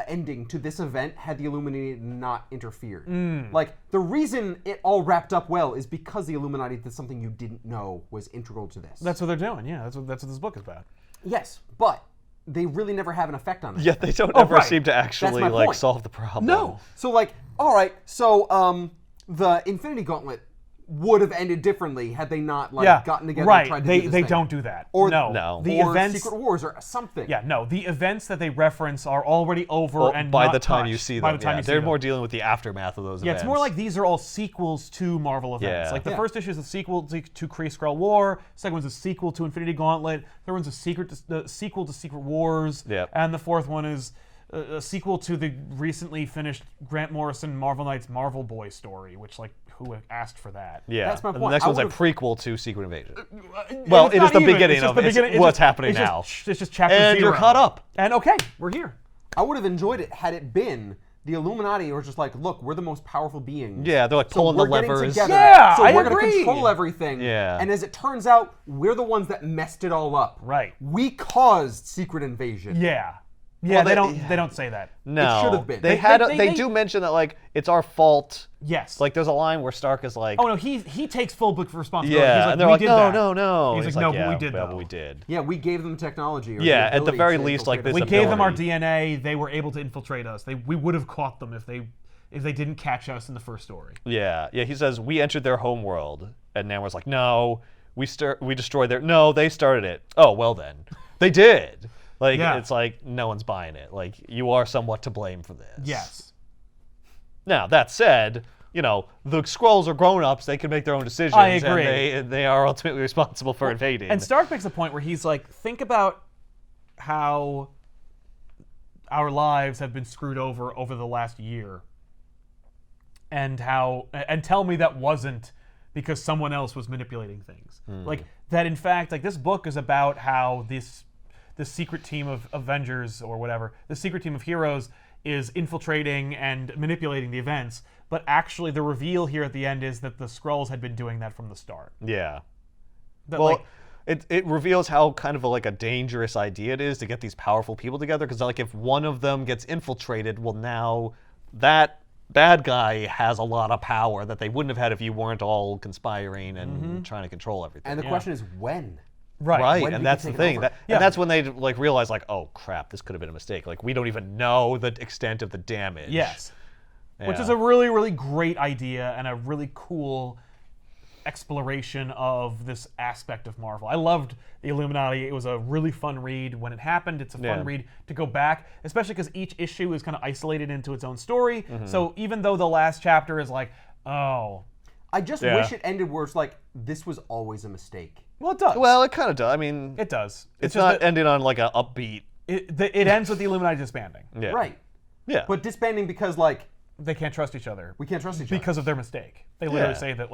ending to this event had the Illuminati not interfered. Like, the reason it all wrapped up well is because the Illuminati did something you didn't know was integral to this. That's what they're doing. Yeah, that's what this book is about. Yes, but they really never have an effect on it. Yeah, they don't ever right. seem to actually my point. solve the problem. No. So, like, all right, so the Infinity Gauntlet would have ended differently had they not gotten together right. and tried to they do this they thing. don't do that. Or No. The or events. Secret Wars or something. Yeah, no. The events that they reference are already over Well, and by not the time touched you see them, by the time you see they're them. more dealing with the aftermath of those Yeah, events. it's more like these are all sequels to Marvel events. Yeah. Like the first issue is a sequel to Kree-Skrull War. Second one's a sequel to Infinity Gauntlet. Third one's a sequel to Secret Wars. Yep. And the fourth one is a sequel to the recently finished Grant Morrison Marvel Knights Marvel Boy story, which who asked for that? Yeah, That's my and point. the next I one's a would've- prequel to Secret Invasion. Well, it is the beginning of it. It's what's happening now. It's just chapter And 0. you're caught up. And okay, we're here. I would have enjoyed it had it been the Illuminati were just like, look, we're the most powerful beings. Yeah, they're like So pulling the we're getting levers. together. Yeah, so I we're gonna agree. control everything. Yeah. And as it turns out, we're the ones that messed it all up. Right. We caused Secret Invasion. Yeah. Yeah, Well, they don't say that. No, should have been. They do mention that it's our fault. Yes. Like there's a line where Stark is like, Oh no, he takes full responsibility. yeah, He's like, and they're we like, did no, that. no. He's He's like, no, yeah, but we did well, though. we did. Yeah, we gave them technology. Or the Yeah, at the ability very to least, like, infiltrate this us. We gave them our ability. DNA. They were able to infiltrate us. We would have caught them if they didn't catch us in the first story. Yeah. He says we entered their home world, and Namor's like, no, we destroyed their. No, they started it. Oh well, then they did. Yeah. It's like no one's buying it. Like you are somewhat to blame for this. Yes. Now that said, the Skrulls are grown-ups. They can make their own decisions. I agree. And they are ultimately responsible for invading. And Stark makes a point where he's like, think about how our lives have been screwed over the last year, and tell me that wasn't because someone else was manipulating things. Like that, in fact, this book is about how the secret team of Avengers or whatever, the secret team of heroes is infiltrating and manipulating the events, but actually the reveal here at the end is that the Skrulls had been doing that from the start. Yeah. That, Well, it reveals how kind of a dangerous idea it is to get these powerful people together, because if one of them gets infiltrated, well, now that bad guy has a lot of power that they wouldn't have had if you weren't all conspiring and trying to control everything. And the question is when. Right, When and did that's you the take it thing. over? And that's when they realize oh crap, this could have been a mistake. We don't even know the extent of the damage. Yes. Which Yeah. is a really, really great idea and a really cool exploration of this aspect of Marvel. I loved the Illuminati. It was a really fun read when it happened. It's a fun read to go back, especially because each issue is kind of isolated into its own story. So even though the last chapter is oh, I just Yeah. wish it ended where it's this was always a mistake. well, it does. Well, it kind of does. I mean, it does. it's just not that ending on an upbeat. it ends with the Illuminati disbanding. Yeah. Right. Yeah. But disbanding because They can't trust each other. we can't trust each other. Because of their mistake. They literally Yeah. say that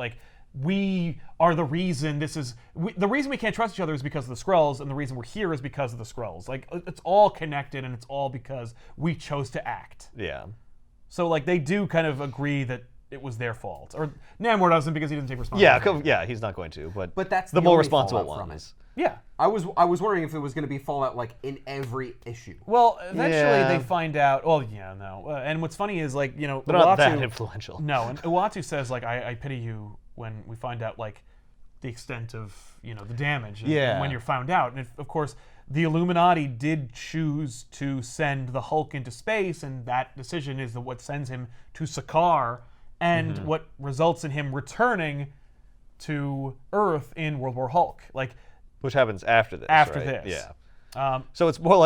we are the reason the reason we can't trust each other is because of the Skrulls, and the reason we're here is because of the Skrulls. It's all connected, and it's all because we chose to act. Yeah. So they do kind of agree that it was their fault, or Namor doesn't because he doesn't take responsibility. Yeah. He's not going to. But that's the the more only responsible fallout from ones. Yeah. I was wondering if it was going to be fallout in every issue. Well, eventually Yeah. they find out. Well, yeah, no. And what's funny is They're not that Uatu- influential. No, and Uatu says I pity you when we find out the extent of the damage. And when you're found out, and of course the Illuminati did choose to send the Hulk into space, and that decision is what sends him to Sakaar, and what results in him returning to Earth in World War Hulk. Which happens after this. After right? this. Yeah. So it's more a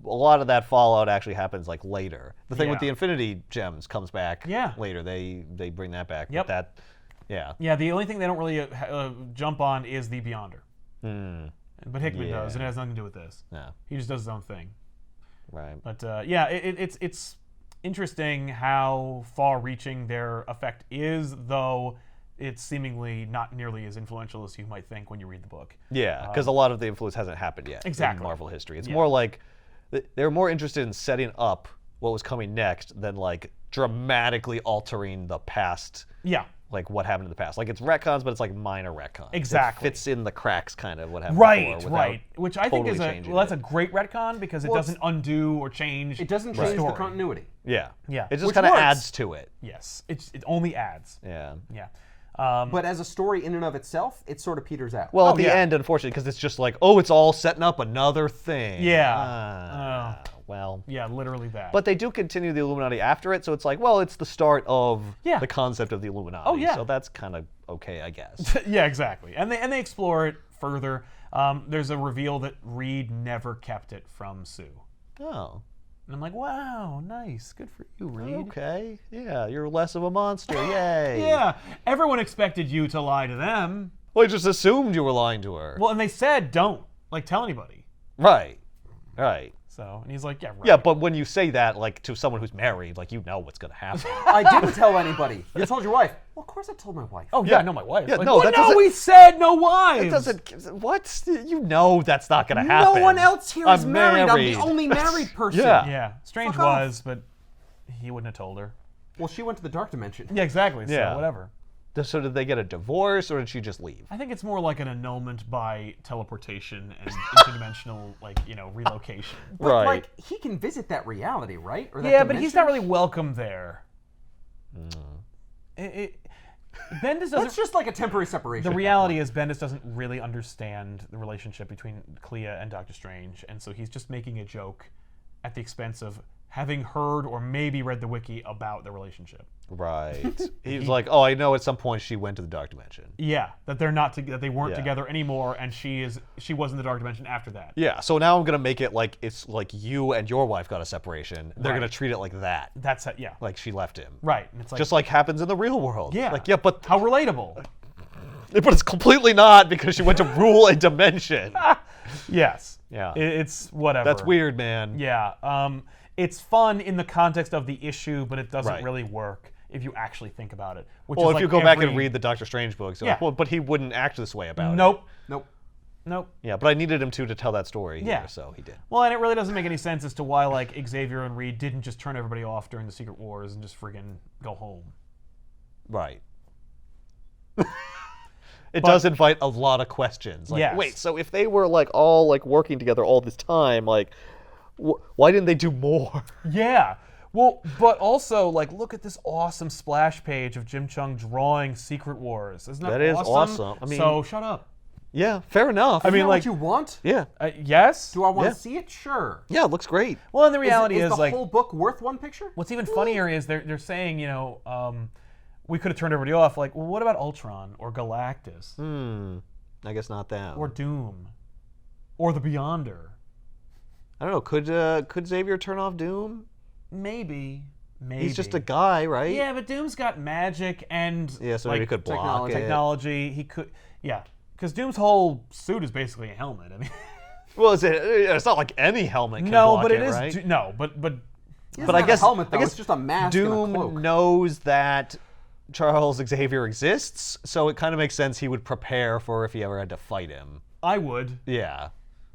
lot of that fallout actually happens later. The thing with Yeah. the Infinity Gems comes back Yeah. later. They bring that back. Yep. But yeah. Yeah, the only thing they don't really jump on is the Beyonder. But Hickman Yeah. does, and it has nothing to do with this. No. He just does his own thing. Right. But it's interesting how far-reaching their effect is, though it's seemingly not nearly as influential as you might think when you read the book. Yeah, because a lot of the influence hasn't happened yet Exactly. in Marvel history. It's more they're more interested in setting up what was coming next than dramatically altering the past. Yeah. What happened in the past. It's retcons, but it's minor retcons. Exactly. It fits in the cracks kind of what happened Right, before right. Which I think totally is changing that's it. a great retcon because it doesn't undo or change. It doesn't the change the story. continuity. Yeah. Yeah. It just Which kind of works. adds to it. Yes, it only adds. Yeah. Yeah. But as a story in and of itself, it sort of peters out. Well, at the end, unfortunately, because it's just it's all setting up another thing. Yeah. well. Yeah, literally that. But they do continue the Illuminati after it, so it's like, well, it's the start of Yeah. the concept of the Illuminati. Oh, yeah. So that's kind of okay, I guess. yeah, exactly. And they explore it further. There's a reveal that Reed never kept it from Sue. Oh. And I'm like, wow, nice. Good for you, Reed. Okay. Yeah, you're less of a monster. Yay. Yeah. Everyone expected you to lie to them. Well, I just assumed you were lying to her. Well, and they said don't. Like, tell anybody. Right. Right. So, and he's like, yeah, right. Yeah, but when you say that, like, to someone who's married, like, you know what's going to happen. I didn't tell anybody. You told your wife. Well, of course I told my wife. Oh, yeah, I know my wife. Yeah, like, no, well, that no, doesn't- we said no wives. It doesn't... What? You know that's not going to happen. No one else here is I'm married. I'm married. the only married person. Yeah. Yeah, Strange Fuck off. was, but he wouldn't have told her. Well, she went to the dark dimension. Yeah, exactly. So, Yeah. whatever. So did they get a divorce, or did she just leave? I think it's more like an annulment by teleportation and interdimensional, like, relocation. But, Right. like, he can visit that reality, right? Or that Yeah, but he's dimension? not really welcome there. Bendis doesn't. That's just like a temporary separation. The reality is Bendis doesn't really understand the relationship between Clea and Doctor Strange, and so he's just making a joke at the expense of having heard or maybe read the wiki about the relationship. Right. He's like, oh, I know at some point she went to the dark dimension. Yeah, that they're not that they weren't Yeah. together anymore, and she was in the dark dimension after that. Yeah, so now I'm going to make it like it's like you and your wife got a separation. They're Right. going to treat it like that. That's it. Yeah. Like she left him. Right. And it's like Just like happens in the real world. yeah. Like, yeah, but how relatable. it's completely not because she went to rule a dimension. Yes. Yeah. It's whatever. That's weird, man. Yeah. It's fun in the context of the issue, but it doesn't Right. really work if you actually think about it. Which Well, is if like you go back and every- read the Doctor Strange books, you're Yeah. like, well, but he wouldn't act this way about it. Nope. Nope. Nope. Yeah, but I needed him to tell that story Yeah. here, so he did. Well, and it really doesn't make any sense as to why like Xavier and Reed didn't just turn everybody off during the Secret Wars and just friggin' go home. Right. It does invite a lot of questions. Like, Yes. wait, so if they were like all like working together all this time, like, why didn't they do more? Yeah. Well, but also, like, look at this awesome splash page of Jim Chung drawing Secret Wars. Isn't that That is awesome? awesome. I mean- so shut up. Yeah, fair enough. I mean, like- what you want? yeah, Yes. Do I want Yeah. to see it? Sure. yeah, it looks great. Well, and the reality is is, the like, whole book worth one picture? what's even funnier is they're saying, we could have turned everybody off. Like, well, what about Ultron or Galactus I guess not that. or Doom or the Beyonder? I don't know. Could Xavier turn off Doom? Maybe. He's just a guy, right? Yeah, but Doom's got magic and Yeah, so like, maybe he could block it. technology. He could, yeah, because Doom's whole suit is basically a helmet. I mean, Well, it's not like any helmet can no, block but it it, is. right? No, but He doesn't But I have guess a helmet, though. I guess It's just a mask and a Doom cloak. knows that Charles Xavier exists, so it kind of makes sense he would prepare for if he ever had to fight him. I would. Yeah.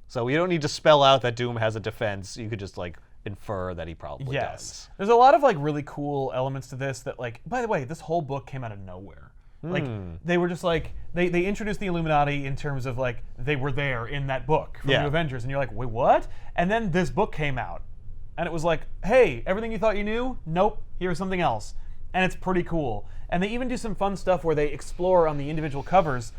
So you don't need to spell out that Doom has a defense. You could just like infer that he probably Yes. does. There's a lot of like really cool elements to this that like, by the way, this whole book came out of nowhere. Like they were just like they introduced the Illuminati in terms of like they were there in that book from Yeah. New Avengers, and you're like, wait, what? And then this book came out, and it was like, hey, everything you thought you knew, nope, here's something else, and it's pretty cool. And they even do some fun stuff where they explore on the individual covers.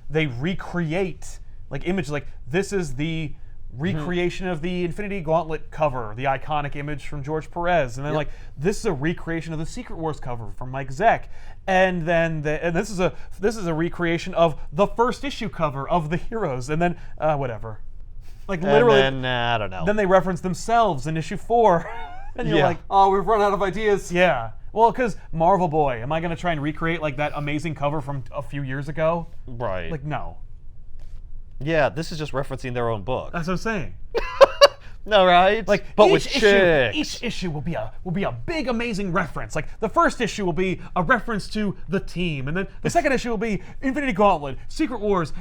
They recreate like images, like this is the recreation of the Infinity Gauntlet cover, the iconic image from George Perez, and then like this is a recreation of the Secret Wars cover from Mike Zeck, and then this is a recreation of the first issue cover of the Heroes, and then whatever, like literally. And then, I don't know. Then they reference themselves in issue 4, and you're Yeah. like, Oh, we've run out of ideas. yeah. Well, because Marvel Boy, am I going to try and recreate like that amazing cover from a few years ago? right. Like, no. yeah, this is just referencing their own book. That's what I'm saying. No, right? Like, but with each chicks. each issue will be a big amazing reference. Like the first issue will be a reference to the team, and then the second issue will be Infinity Gauntlet, Secret Wars,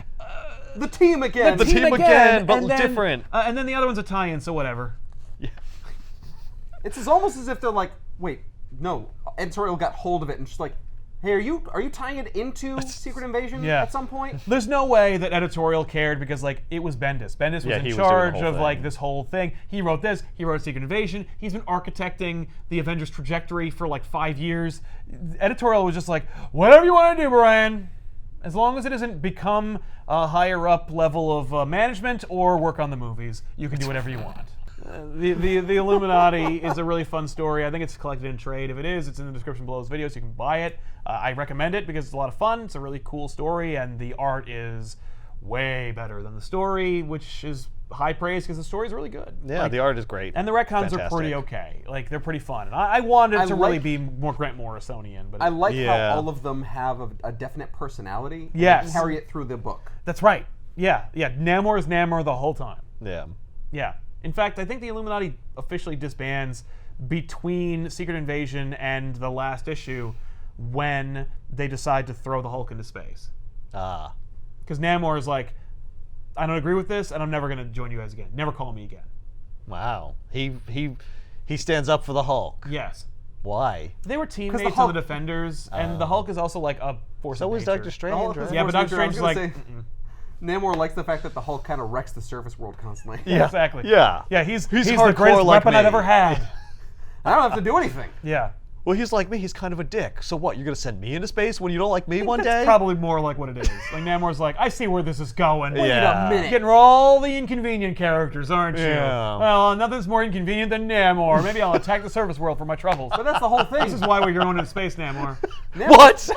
The team again. The team again, but and then, different. And then the other one's a tie-in, so whatever. It's almost as if they're like, wait, no. Editorial got hold of it and just like, hey, are you tying it into Secret Invasion Yeah. at some point? There's no way that editorial cared because like it was Bendis. Bendis was Yeah, in he was doing the charge whole of like thing. this whole thing. He wrote this. He wrote Secret Invasion. He's been architecting the Avengers trajectory for like 5 years. Editorial was just like, whatever you want to do, Brian, as long as it doesn't become a higher up level of management or work on the movies, you can do whatever you want. The Illuminati is a really fun story. I think it's collected in trade. If it is, it's in the description below this video, so you can buy it. I recommend it because it's a lot of fun. It's a really cool story, and the art is way better than the story, which is high praise because the story is really good. Yeah, the art is great. And the retcons are pretty okay. Like, they're pretty fun. And I wanted it to really be more Grant Morrisonian. But I like how all of them have a definite personality. And Yes. they carry it through the book. That's right. Yeah. Namor is Namor the whole time. Yeah. Yeah. In fact, I think the Illuminati officially disbands between Secret Invasion and the last issue when they decide to throw the Hulk into space. Ah. Because Namor is like, I don't agree with this, and I'm never going to join you guys again. Never call me again. Wow. He stands up for the Hulk. Yes. Why? They were teammates of Hulk- the Defenders, and the Hulk is also like a force So of was nature. Doctor Strange, right? Yeah, but Doctor Strange is like, Namor likes the fact that the Hulk kind of wrecks the surface world constantly. yeah, exactly. Yeah. Yeah, he's the hardcore greatest like weapon I've me. ever had. I don't have to do anything. Yeah. Well, he's like me. He's kind of a dick. So what? You're gonna send me into space when you don't like me one That's day? probably more like what it is. Like, Namor's like, I see where this is going. Wait Yeah. a minute. Getting all the inconvenient characters, aren't you? Yeah. Well, nothing's more inconvenient than Namor. Maybe I'll attack the surface world for my troubles. But that's the whole thing. This is why we're going into space, Namor. What?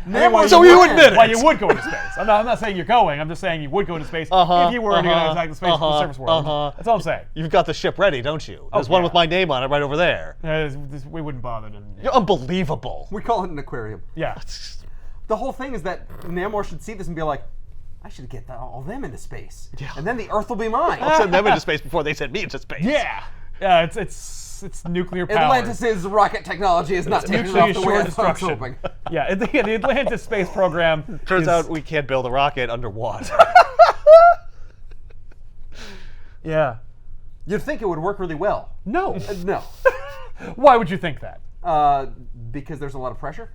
Namor, So you admit it? Why you would go into space. I'm not saying you're going. I'm just saying you would go into space if you were going to attack the surface world. That's all I'm saying. You've got the ship ready, don't you? There's one yeah. with my name on it right over there. We wouldn't bother. You're unbelievable. We call it an aquarium. Yeah. The whole thing is that Namor should see this and be like, I should get all them into space. Yeah. And then the Earth will be mine. I'll send them into space before they send me into space. Yeah. Yeah. It's nuclear power. Atlantis' rocket technology is not taking mutually off the way assured I was destruction. hoping. Yeah. The Atlantis space program. Turns out we can't build a rocket underwater. Yeah. You'd think it would work really well. No. No. Why would you think that? Because there's a lot of pressure.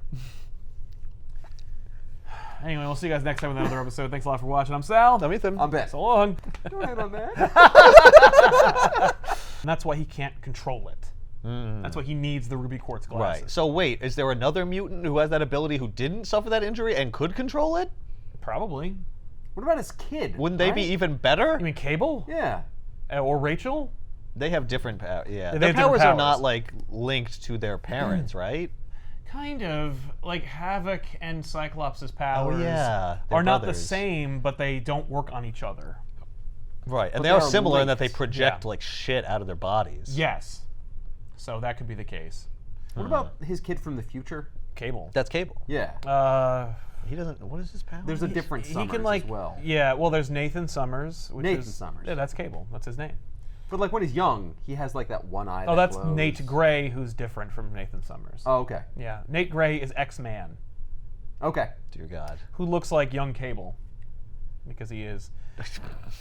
Anyway, we'll see you guys next time with another episode. Thanks a lot for watching. I'm Sal. I'm Ethan. I'm Bet. So long. Don't hit on that. And that's why he can't control it. That's why he needs the ruby quartz glasses. Right. So wait, is there another mutant who has that ability who didn't suffer that injury and could control it? Probably. What about his kid? Wouldn't they be even better? You mean Cable? Yeah. Or Rachel? They have different powers. Yeah. They Their have different powers are powers. not like linked to their parents, right? Kind of. Like Havoc and Cyclops' powers yeah, they're are not the brothers. same, but they don't work on each other. Right. And But they are they are similar in that they linked. project Yeah. like shit out of their bodies. Yes. So that could be the case. What about his kid from the future? Cable. That's Cable. Yeah. He doesn't. What is his power? There's a different He Summers can like as well. Yeah, well there's Nathan Summers, which Nathan is Summers. Yeah, that's Cable. That's his name. But like when he's young, he has like that one eye. Oh, that that's glows. Nate Gray, who's different from Nathan Summers. Oh, okay. Yeah, Nate Gray is X-Man, Okay. Dear God. who looks like young Cable, because he is.